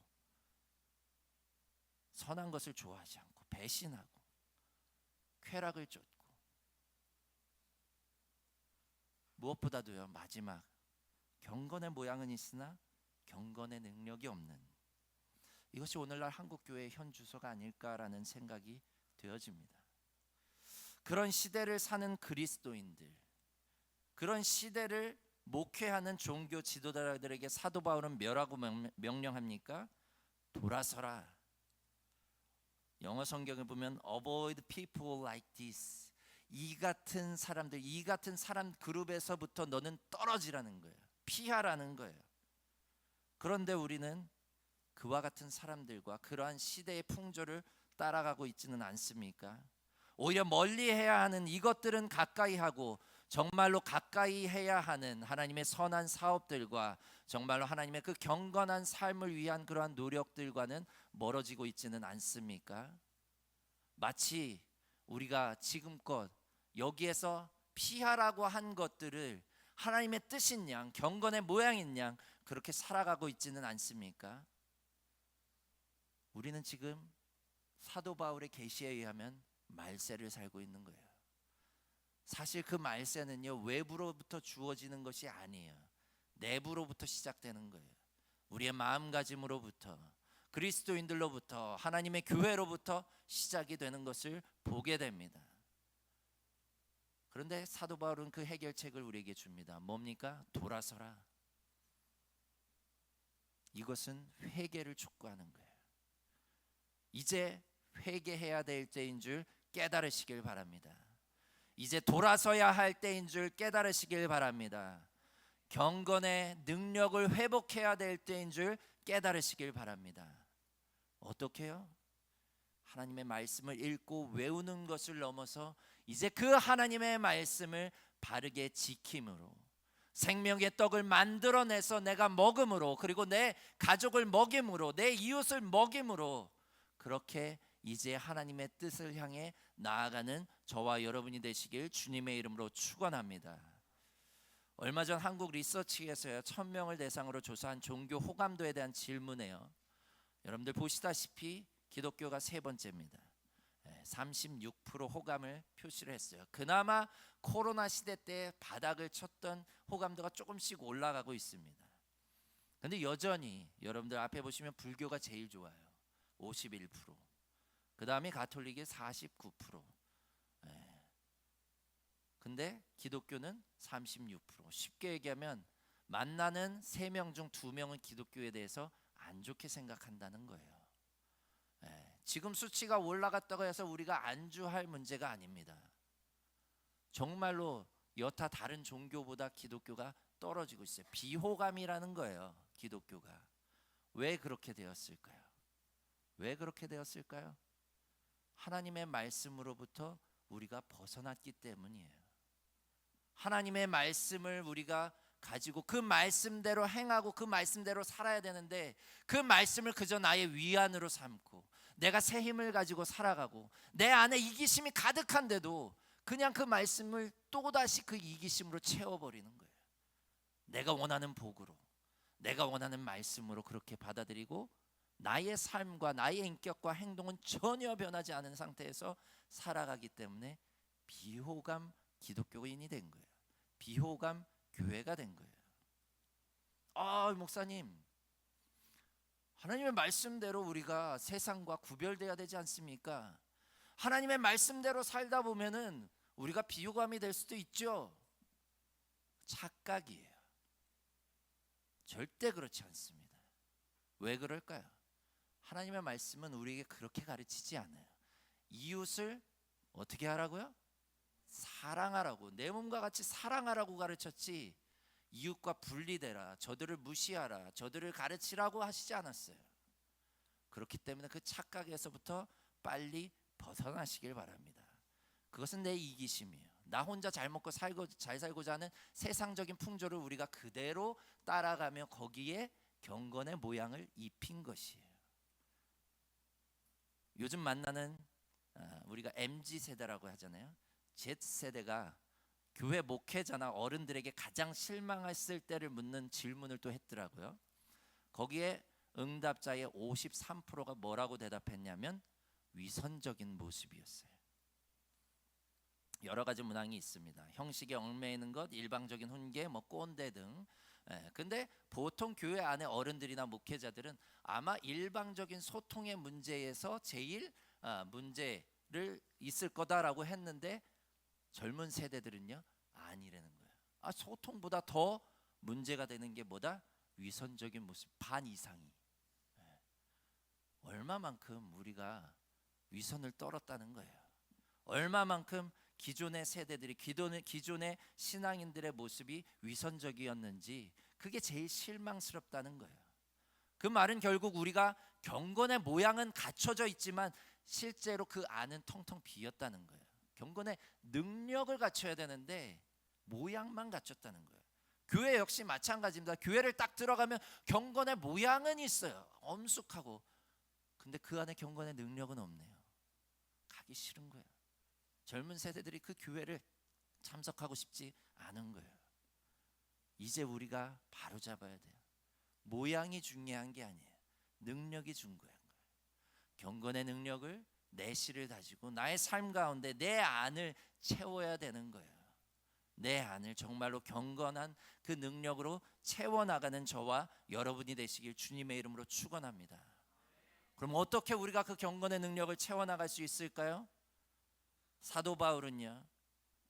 선한 것을 좋아하지 않고 배신하고 쾌락을 쫓고 무엇보다도요, 마지막 경건의 모양은 있으나 경건의 능력이 없는, 이것이 오늘날 한국교회의 현 주소가 아닐까라는 생각이 되어집니다. 그런 시대를 사는 그리스도인들, 그런 시대를 목회하는 종교 지도자들에게 사도 바울은 뭐라고 명령합니까? 돌아서라. 영어 성경에 보면 avoid people like this, 이 같은 사람들, 이 같은 사람 그룹에서부터 너는 떨어지라는 거예요. 피하라는 거예요. 그런데 우리는 그와 같은 사람들과 그러한 시대의 풍조를 따라가고 있지는 않습니까? 오히려 멀리 해야 하는 이것들은 가까이 하고 정말로 가까이 해야 하는 하나님의 선한 사업들과 정말로 하나님의 그 경건한 삶을 위한 그러한 노력들과는 멀어지고 있지는 않습니까? 마치 우리가 지금껏 여기에서 피하라고 한 것들을 하나님의 뜻인 양, 경건의 모양인 양 그렇게 살아가고 있지는 않습니까? 우리는 지금 사도 바울의 계시에 의하면 말세를 살고 있는 거예요. 사실 그 말세는요, 외부로부터 주어지는 것이 아니에요. 내부로부터 시작되는 거예요. 우리의 마음가짐으로부터, 그리스도인들로부터, 하나님의 교회로부터 시작이 되는 것을 보게 됩니다. 그런데 사도 바울은 그 해결책을 우리에게 줍니다. 뭡니까? 돌아서라. 이것은 회개를 촉구하는 거예요. 이제 회개해야 될 때인 줄 깨달으시길 바랍니다. 이제 돌아서야 할 때인 줄 깨달으시길 바랍니다. 경건의 능력을 회복해야 될 때인 줄 깨달으시길 바랍니다. 어떻게요? 하나님의 말씀을 읽고 외우는 것을 넘어서 이제 그 하나님의 말씀을 바르게 지킴으로, 생명의 떡을 만들어내서 내가 먹음으로, 그리고 내 가족을 먹임으로, 내 이웃을 먹임으로, 그렇게 이제 하나님의 뜻을 향해 나아가는 저와 여러분이 되시길 주님의 이름으로 축원합니다. 얼마 전 한국 리서치에서요 1000명을 대상으로 조사한 종교 호감도에 대한 질문에요, 여러분들 보시다시피 기독교가 세 번째입니다. 36% 호감을 표시를 했어요. 그나마 코로나 시대 때 바닥을 쳤던 호감도가 조금씩 올라가고 있습니다. 그런데 여전히 여러분들 앞에 보시면 불교가 제일 좋아요. 51%. 그 다음에 가톨릭이 49%. 근데 기독교는 36%. 쉽게 얘기하면 만나는 3명 중 2명은 기독교에 대해서 안 좋게 생각한다는 거예요. 지금 수치가 올라갔다고 해서 우리가 안주할 문제가 아닙니다. 정말로 여타 다른 종교보다 기독교가 떨어지고 있어요. 비호감이라는 거예요. 기독교가 왜 그렇게 되었을까요? 왜 그렇게 되었을까요? 하나님의 말씀으로부터 우리가 벗어났기 때문이에요. 하나님의 말씀을 우리가 가지고 그 말씀대로 행하고 그 말씀대로 살아야 되는데, 그 말씀을 그저 나의 위안으로 삼고 내가 새 힘을 가지고 살아가고 내 안에 이기심이 가득한데도 그냥 그 말씀을 또다시 그 이기심으로 채워버리는 거예요. 내가 원하는 복으로, 내가 원하는 말씀으로 그렇게 받아들이고 나의 삶과 나의 인격과 행동은 전혀 변하지 않은 상태에서 살아가기 때문에 비호감 기독교인이 된 거예요. 비호감 교회가 된 거예요. 목사님, 하나님의 말씀대로 우리가 세상과 구별돼야 되지 않습니까? 하나님의 말씀대로 살다 보면은 우리가 비호감이 될 수도 있죠. 착각이에요. 절대 그렇지 않습니다. 왜 그럴까요? 하나님의 말씀은 우리에게 그렇게 가르치지 않아요. 이웃을 어떻게 하라고요? 사랑하라고, 내 몸과 같이 사랑하라고 가르쳤지, 이웃과 분리되라, 저들을 무시하라, 저들을 가르치라고 하시지 않았어요. 그렇기 때문에 그 착각에서부터 빨리 벗어나시길 바랍니다. 그것은 내 이기심이에요. 나 혼자 잘 먹고 잘 살고자 하는 세상적인 풍조를 우리가 그대로 따라가며 거기에 경건의 모양을 입힌 것이에요. 요즘 만나는 우리가 MZ세대라고 하잖아요. Z세대가 교회 목회자나 어른들에게 가장 실망했을 때를 묻는 질문을 또 했더라고요. 거기에 응답자의 53%가 뭐라고 대답했냐면 위선적인 모습이었어요. 여러 가지 문항이 있습니다. 형식에 얽매이는 것, 일방적인 훈계, 꼰대 등. 근데 보통 교회 안에 어른들이나 목회자들은 아마 일방적인 소통의 문제에서 제일 문제를 있을 거다라고 했는데, 젊은 세대들은요 아니라는 거예요. 소통보다 더 문제가 되는 게 뭐다? 위선적인 모습, 반 이상이. 얼마만큼 우리가 위선을 떨었다는 거예요. 얼마만큼 기존의 세대들이, 기존의 신앙인들의 모습이 위선적이었는지, 그게 제일 실망스럽다는 거예요. 그 말은 결국 우리가 경건의 모양은 갖춰져 있지만 실제로 그 안은 텅텅 비었다는 거예요. 경건의 능력을 갖춰야 되는데 모양만 갖췄다는 거예요. 교회 역시 마찬가지입니다. 교회를 딱 들어가면 경건의 모양은 있어요. 엄숙하고. 근데 그 안에 경건의 능력은 없네요. 가기 싫은 거예요. 젊은 세대들이 그 교회를 참석하고 싶지 않은 거예요. 이제 우리가 바로 잡아야 돼요. 모양이 중요한 게 아니에요. 능력이 중요한 거예요. 경건의 능력을, 내실을 가지고 나의 삶 가운데 내 안을 채워야 되는 거예요. 내 안을 정말로 경건한 그 능력으로 채워나가는 저와 여러분이 되시길 주님의 이름으로 축원합니다. 그럼 어떻게 우리가 그 경건의 능력을 채워나갈 수 있을까요? 사도 바울은요,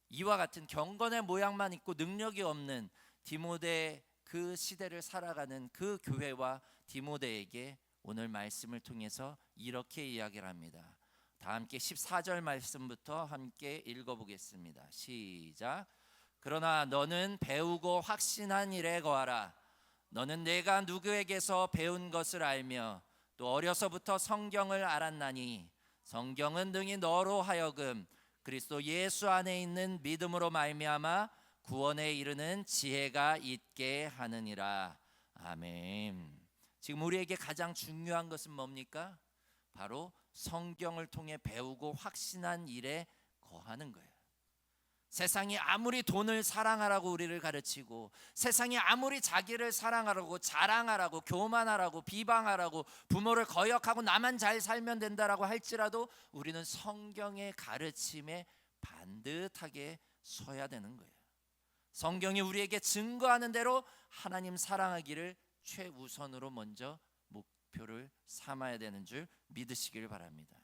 이와 같은 경건의 모양만 있고 능력이 없는 디모데, 그 시대를 살아가는 그 교회와 디모데에게 오늘 말씀을 통해서 이렇게 이야기를 합니다. 다 함께 14절 말씀부터 함께 읽어보겠습니다. 시작. 그러나 너는 배우고 확신한 일에 거하라. 너는 내가 누구에게서 배운 것을 알며 또 어려서부터 성경을 알았나니 성경은 능히 너로 하여금 그리스도 예수 안에 있는 믿음으로 말미암아 구원에 이르는 지혜가 있게 하느니라. 아멘. 지금 우리에게 가장 중요한 것은 뭡니까? 바로 성경을 통해 배우고 확신한 일에 거하는 거예요. 세상이 아무리 돈을 사랑하라고 우리를 가르치고, 세상이 아무리 자기를 사랑하라고, 자랑하라고, 교만하라고, 비방하라고, 부모를 거역하고 나만 잘 살면 된다라고 할지라도 우리는 성경의 가르침에 반듯하게 서야 되는 거예요. 성경이 우리에게 증거하는 대로 하나님 사랑하기를 최우선으로 먼저 목표를 삼아야 되는 줄 믿으시길 바랍니다.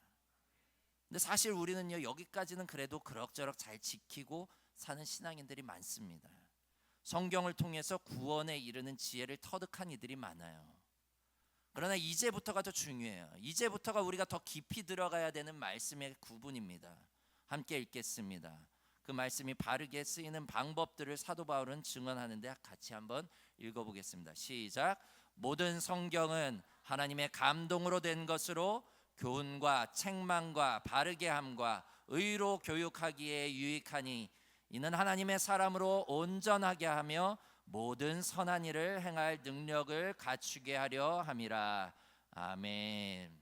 근데 사실 우리는요, 여기까지는 그래도 그럭저럭 잘 지키고 사는 신앙인들이 많습니다. 성경을 통해서 구원에 이르는 지혜를 터득한 이들이 많아요. 그러나 이제부터가 더 중요해요. 이제부터가 우리가 더 깊이 들어가야 되는 말씀의 구분입니다. 함께 읽겠습니다. 그 말씀이 바르게 쓰이는 방법들을 사도 바울은 증언하는데 같이 한번 읽어보겠습니다. 시작. 모든 성경은 하나님의 감동으로 된 것으로 교훈과 책망과 바르게 함과 의로 교육하기에 유익하니 이는 하나님의 사람으로 온전하게 하며 모든 선한 일을 행할 능력을 갖추게 하려 함이라. 아멘.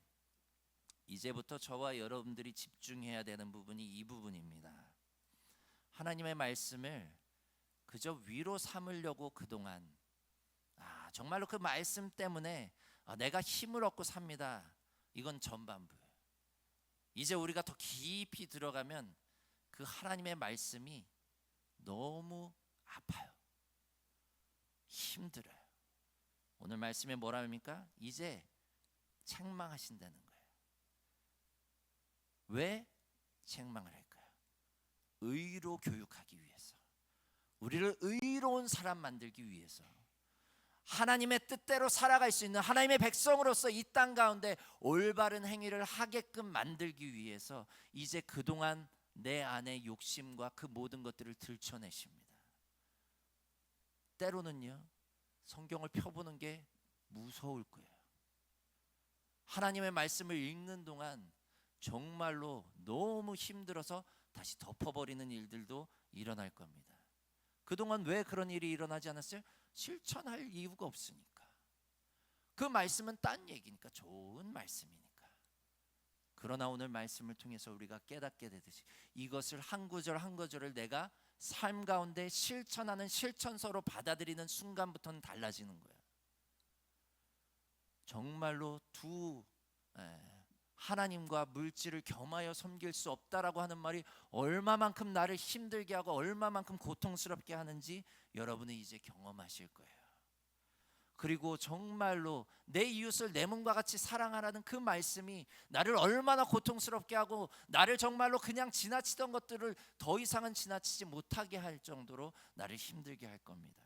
이제부터 저와 여러분들이 집중해야 되는 부분이 이 부분입니다. 하나님의 말씀을 그저 위로 삼으려고 그동안 정말로 그 말씀 때문에 내가 힘을 얻고 삽니다. 이건 전반부예요. 이제 우리가 더 깊이 들어가면 그 하나님의 말씀이 너무 아파요. 힘들어요. 오늘 말씀에 뭐라 합니까? 이제 책망하신다는 거예요. 왜 책망을 할까요? 의로 교육하기 위해서, 우리를 의로운 사람 만들기 위해서, 하나님의 뜻대로 살아갈 수 있는 하나님의 백성으로서 이 땅 가운데 올바른 행위를 하게끔 만들기 위해서 이제 그동안 내 안의 욕심과 그 모든 것들을 들춰내십니다. 때로는요, 성경을 펴보는 게 무서울 거예요. 하나님의 말씀을 읽는 동안 정말로 너무 힘들어서 다시 덮어버리는 일들도 일어날 겁니다. 그동안 왜 그런 일이 일어나지 않았어요? 실천할 이유가 없으니까. 그 말씀은 딴 얘기니까, 좋은 말씀이니까. 그러나 오늘 말씀을 통해서 우리가 깨닫게 되듯이 이것을 한 구절 한 구절을 내가 삶 가운데 실천하는 실천서로 받아들이는 순간부터는 달라지는 거예요. 정말로 하나님과 물질을 겸하여 섬길 수 없다라고 하는 말이 얼마만큼 나를 힘들게 하고 얼마만큼 고통스럽게 하는지 여러분은 이제 경험하실 거예요. 그리고 정말로 내 이웃을 내 몸과 같이 사랑하라는 그 말씀이 나를 얼마나 고통스럽게 하고 나를 정말로 그냥 지나치던 것들을 더 이상은 지나치지 못하게 할 정도로 나를 힘들게 할 겁니다.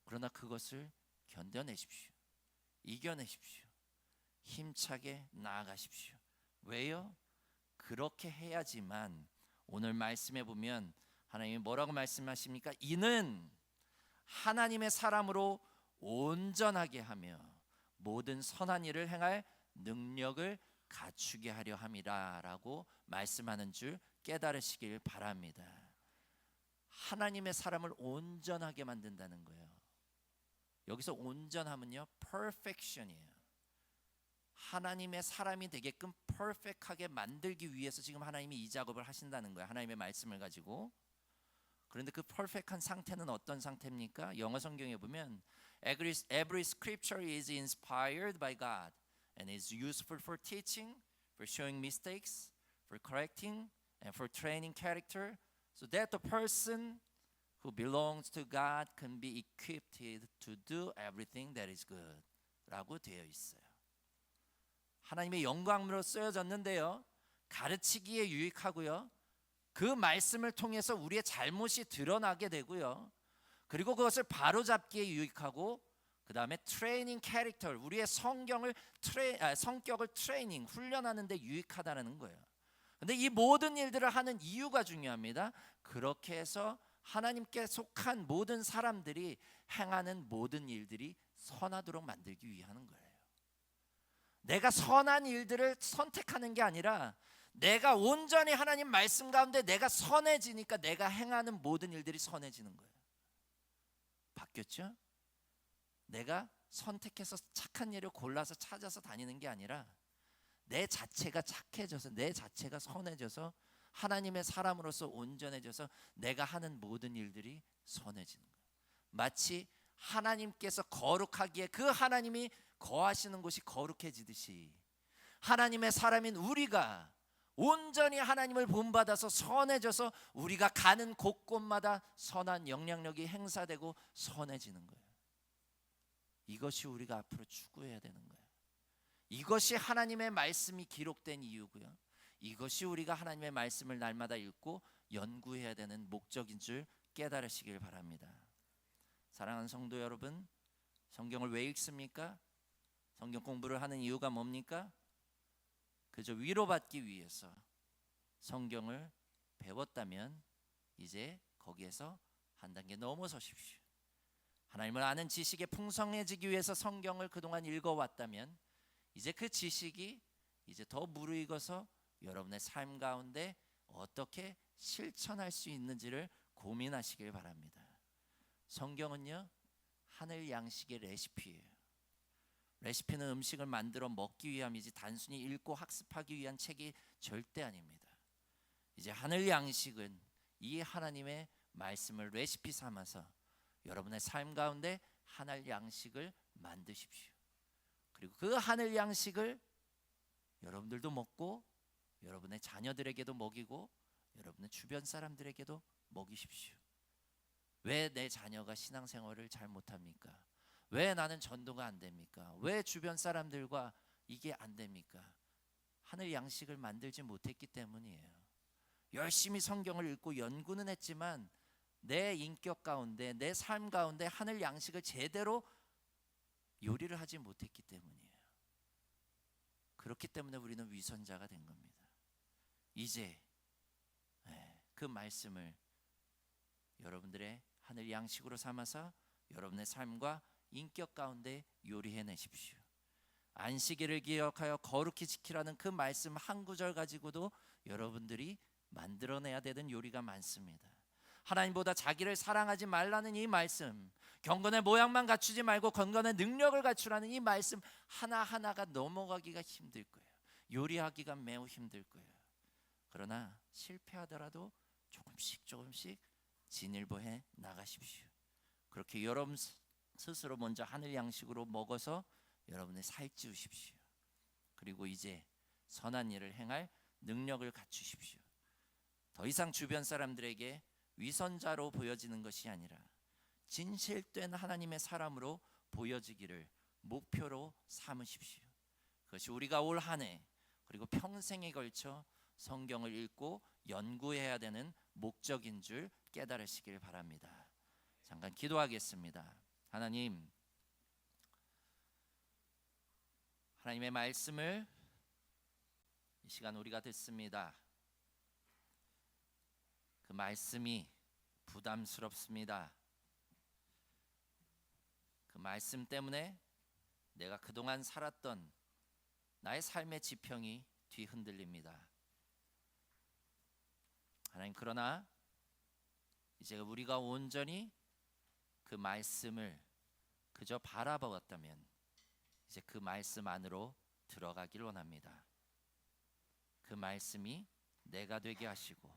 그러나 그것을 견뎌내십시오. 이겨내십시오. 힘차게 나아가십시오. 왜요? 그렇게 해야지만 오늘 말씀에 보면 하나님이 뭐라고 말씀하십니까? 이는 하나님의 사람으로 온전하게 하며 모든 선한 일을 행할 능력을 갖추게 하려 함이라 라고 말씀하는 줄 깨달으시길 바랍니다. 하나님의 사람을 온전하게 만든다는 거예요. 여기서 온전함은요, perfection이에요. 하나님의 사람이 되게끔 퍼펙트하게 만들기 위해서 지금 하나님이 이 작업을 하신다는 거예요. 하나님의 말씀을 가지고. 그런데 그 퍼펙트한 상태는 어떤 상태입니까? 영어 성경에 보면 Every scripture is inspired by God and is useful for teaching, for showing mistakes, for correcting, and for training character, so that the person who belongs to God can be equipped to do everything that is good. 라고 되어 있어요. 하나님의 영광으로 쓰여졌는데요, 가르치기에 유익하고요, 그 말씀을 통해서 우리의 잘못이 드러나게 되고요, 그리고 그것을 바로잡기에 유익하고, 그 다음에 트레이닝 캐릭터, 우리의 성격을 트레이닝, 훈련하는 데 유익하다는 거예요. 근데 이 모든 일들을 하는 이유가 중요합니다. 그렇게 해서 하나님께 속한 모든 사람들이 행하는 모든 일들이 선하도록 만들기 위한 거예요. 내가 선한 일들을 선택하는 게 아니라 내가 온전히 하나님 말씀 가운데 내가 선해지니까 내가 행하는 모든 일들이 선해지는 거예요. 바뀌었죠? 내가 선택해서 착한 일을 골라서 찾아서 다니는 게 아니라 내 자체가 착해져서, 내 자체가 선해져서 하나님의 사람으로서 온전해져서 내가 하는 모든 일들이 선해지는 거예요. 마치 하나님께서 거룩하기에 그 하나님이 거하시는 곳이 거룩해지듯이 하나님의 사람인 우리가 온전히 하나님을 본받아서 선해져서 우리가 가는 곳곳마다 선한 영향력이 행사되고 선해지는 거예요. 이것이 우리가 앞으로 추구해야 되는 거예요. 이것이 하나님의 말씀이 기록된 이유고요, 이것이 우리가 하나님의 말씀을 날마다 읽고 연구해야 되는 목적인 줄 깨달으시길 바랍니다. 사랑하는 성도 여러분, 성경을 왜 읽습니까? 성경 공부를 하는 이유가 뭡니까? 그저 위로받기 위해서 성경을 배웠다면 이제 거기에서 한 단계 넘어서십시오. 하나님을 아는 지식에 풍성해지기 위해서 성경을 그동안 읽어왔다면 이제 그 지식이 이제 더 무르익어서 여러분의 삶 가운데 어떻게 실천할 수 있는지를 고민하시길 바랍니다. 성경은요, 하늘 양식의 레시피예요. 레시피는 음식을 만들어 먹기 위함이지 단순히 읽고 학습하기 위한 책이 절대 아닙니다. 이제 하늘 양식은 이 하나님의 말씀을 레시피 삼아서 여러분의 삶 가운데 하늘 양식을 만드십시오. 그리고 그 하늘 양식을 여러분들도 먹고 여러분의 자녀들에게도 먹이고 여러분의 주변 사람들에게도 먹이십시오. 왜 내 자녀가 신앙생활을 잘 못합니까? 왜 나는 전도가 안 됩니까? 왜 주변 사람들과 이게 안 됩니까? 하늘 양식을 만들지 못했기 때문이에요. 열심히 성경을 읽고 연구는 했지만 내 인격 가운데, 내 삶 가운데 하늘 양식을 제대로 요리를 하지 못했기 때문이에요. 그렇기 때문에 우리는 위선자가 된 겁니다. 이제 그 말씀을 여러분들의 하늘 양식으로 삼아서 여러분의 삶과 인격 가운데 요리해내십시오. 안식일을 기억하여 거룩히 지키라는 그 말씀 한 구절 가지고도 여러분들이 만들어내야 되는 요리가 많습니다. 하나님보다 자기를 사랑하지 말라는 이 말씀, 경건의 모양만 갖추지 말고 경건의 능력을 갖추라는 이 말씀 하나하나가 넘어가기가 힘들 거예요. 요리하기가 매우 힘들 거예요. 그러나 실패하더라도 조금씩 진일보해 나가십시오. 그렇게 여러분 스스로 먼저 하늘 양식으로 먹어서 여러분의 살찌우십시오. 그리고 이제 선한 일을 행할 능력을 갖추십시오. 더 이상 주변 사람들에게 위선자로 보여지는 것이 아니라 진실된 하나님의 사람으로 보여지기를 목표로 삼으십시오. 그것이 우리가 올 한 해 그리고 평생에 걸쳐 성경을 읽고 연구해야 되는 목적인 줄 깨달으시길 바랍니다. 잠깐 기도하겠습니다. 하나님의 말씀을 이 시간 우리가 듣습니다. 그 말씀이 부담스럽습니다. 그 말씀 때문에 내가 그동안 살았던 나의 삶의 지평이 뒤흔들립니다. 하나님, 그러나 이제 우리가 온전히 그 말씀을 그저 바라보았다면 이제 그 말씀 안으로 들어가길 원합니다. 그 말씀이 내가 되게 하시고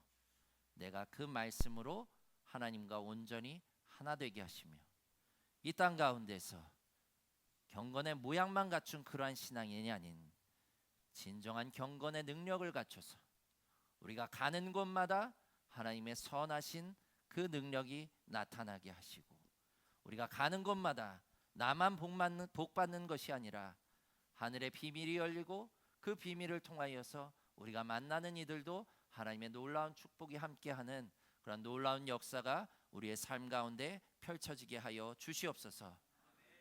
내가 그 말씀으로 하나님과 온전히 하나 되게 하시며 이 땅 가운데서 경건의 모양만 갖춘 그러한 신앙이 아닌 진정한 경건의 능력을 갖춰서 우리가 가는 곳마다 하나님의 선하신 그 능력이 나타나게 하시고 우리가 가는 곳마다 나만 복 받는 것이 아니라 하늘의 비밀이 열리고 그 비밀을 통하여서 우리가 만나는 이들도 하나님의 놀라운 축복이 함께하는 그런 놀라운 역사가 우리의 삶 가운데 펼쳐지게 하여 주시옵소서.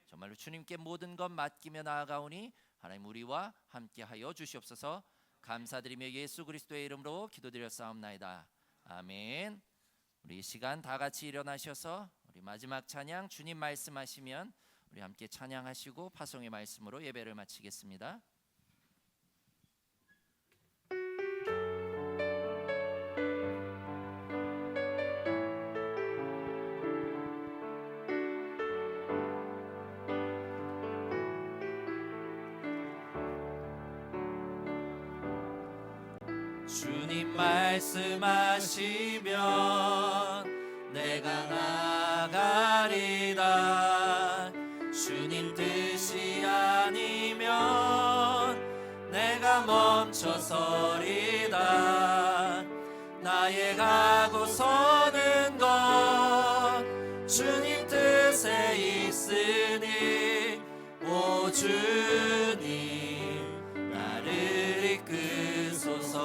정말로 주님께 모든 것 맡기며 나아가오니 하나님 우리와 함께하여 주시옵소서. 감사드리며 예수 그리스도의 이름으로 기도드렸사옵나이다. 아멘. 우리 이 시간 다 같이 일어나셔서 우리 마지막 찬양 주님 말씀하시면 우리 함께 찬양하시고 파송의 말씀으로 예배를 마치겠습니다. 주님 말씀하시면 내가 나가리다. 주님 뜻이 아니면 내가 멈춰서리다. 나의 가고 서는 것 주님 뜻에 있으니 오 주님 나를 이끄소서.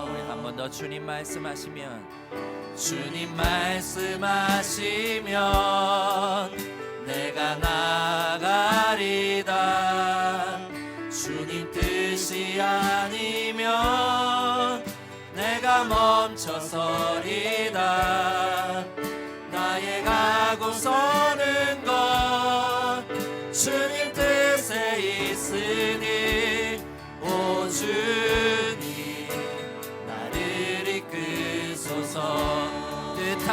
우리 한 번 더 주님 말씀하시면 주님 말씀하시면 내가 나가리다. 주님 뜻이 아니면 내가 멈춰서리다. 나의 가고 서는 것 주님 뜻에 있으니 오 주님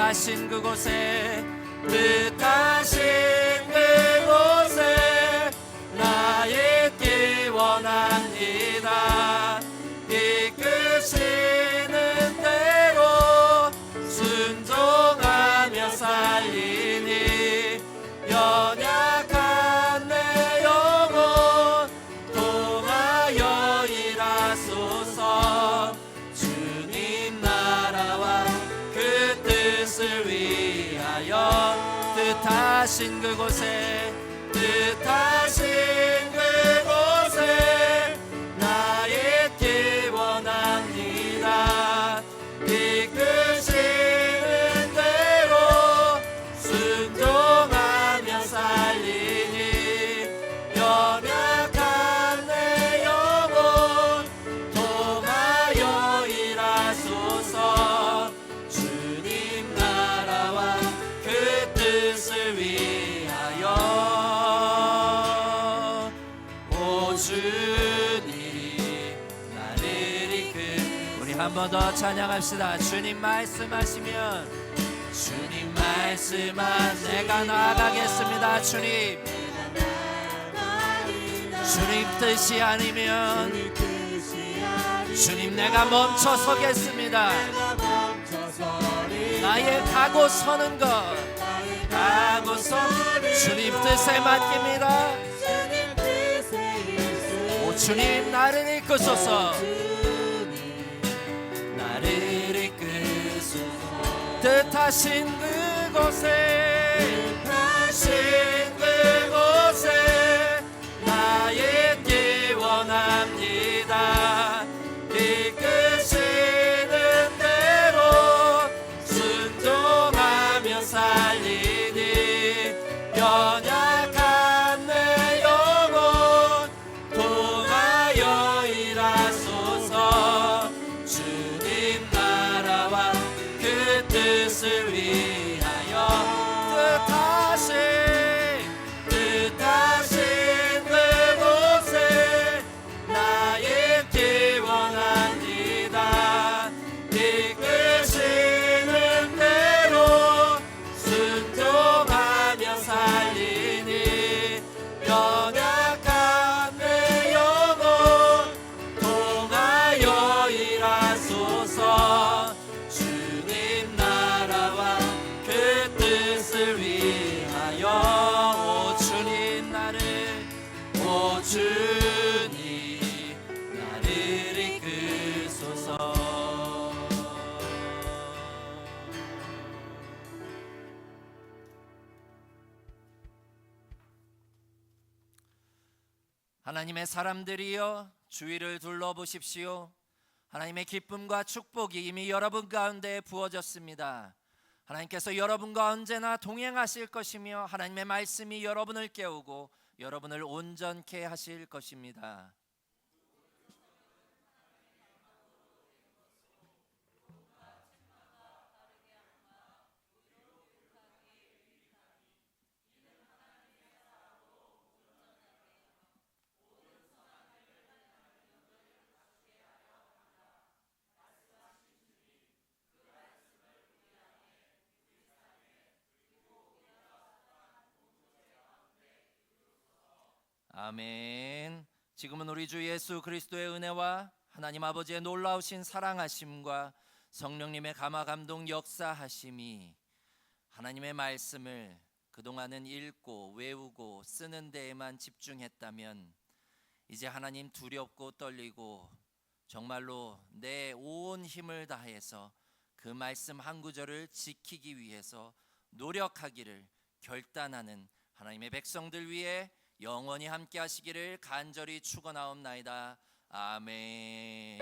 뜻하신 그곳에 뜻하신 그곳에 나 있기 원합니다. 이끄시는 대로 순종하며 살리니 연약한 내 영혼 통하여 일하소서. 주님 나라와 그 뜻을 위하여 뜻하신 그곳에 뜻하신 그곳에 나 있기 원합니다. 이끄시는 대로 순종하며 살리니 연약한 내 영혼 통하여 일하소서. 주님 나라와 그 뜻을 위하여 오 주님 나를 이끌. 우리 한 번 더 찬양합시다. 주님 말씀하시면 주님 말씀한 내가 나아가겠습니다. 주님 뜻이 아니면 주님 내가 멈춰 서겠습니다. 나의 가고 서는 것 주님 뜻에 맡깁니다. 오 주님 나를 이끄소서. 나를 이끄소서. 뜻하신 그곳에 나 있기 원합니다. 이끄시는 대로 순종하며 살리니 연약한 내 영혼 통하여 일하소서. 주님 나라와 그 뜻을 위하여 뜻하신 그곳에 나 있기 원합니다. 이끄시는 대로 순종하며 살리니 연약한 내 영혼 통하여 일하소서. 주님 나라와 그 뜻을 위하여 오 주님 나를 이끄소서. 하나님의 사람들이여 주위를 둘러보십시오. 하나님의 기쁨과 축복이 이미 여러분 가운데 부어졌습니다. 하나님께서 여러분과 언제나 동행하실 것이며 하나님의 말씀이 여러분을 깨우고 여러분을 온전케 하실 것입니다. 아멘. 지금은 우리 주 예수 그리스도의 은혜와 하나님 아버지의 놀라우신 사랑하심과 성령님의 감화 감동 역사하심이 하나님의 말씀을 그동안은 읽고 외우고 쓰는 데에만 집중했다면 이제 하나님 두렵고 떨리고 정말로 내 온 힘을 다해서 그 말씀 한 구절을 지키기 위해서 노력하기를 결단하는 하나님의 백성들 위해 영원히 함께 하시기를 간절히 축원하옵나이다. 아멘.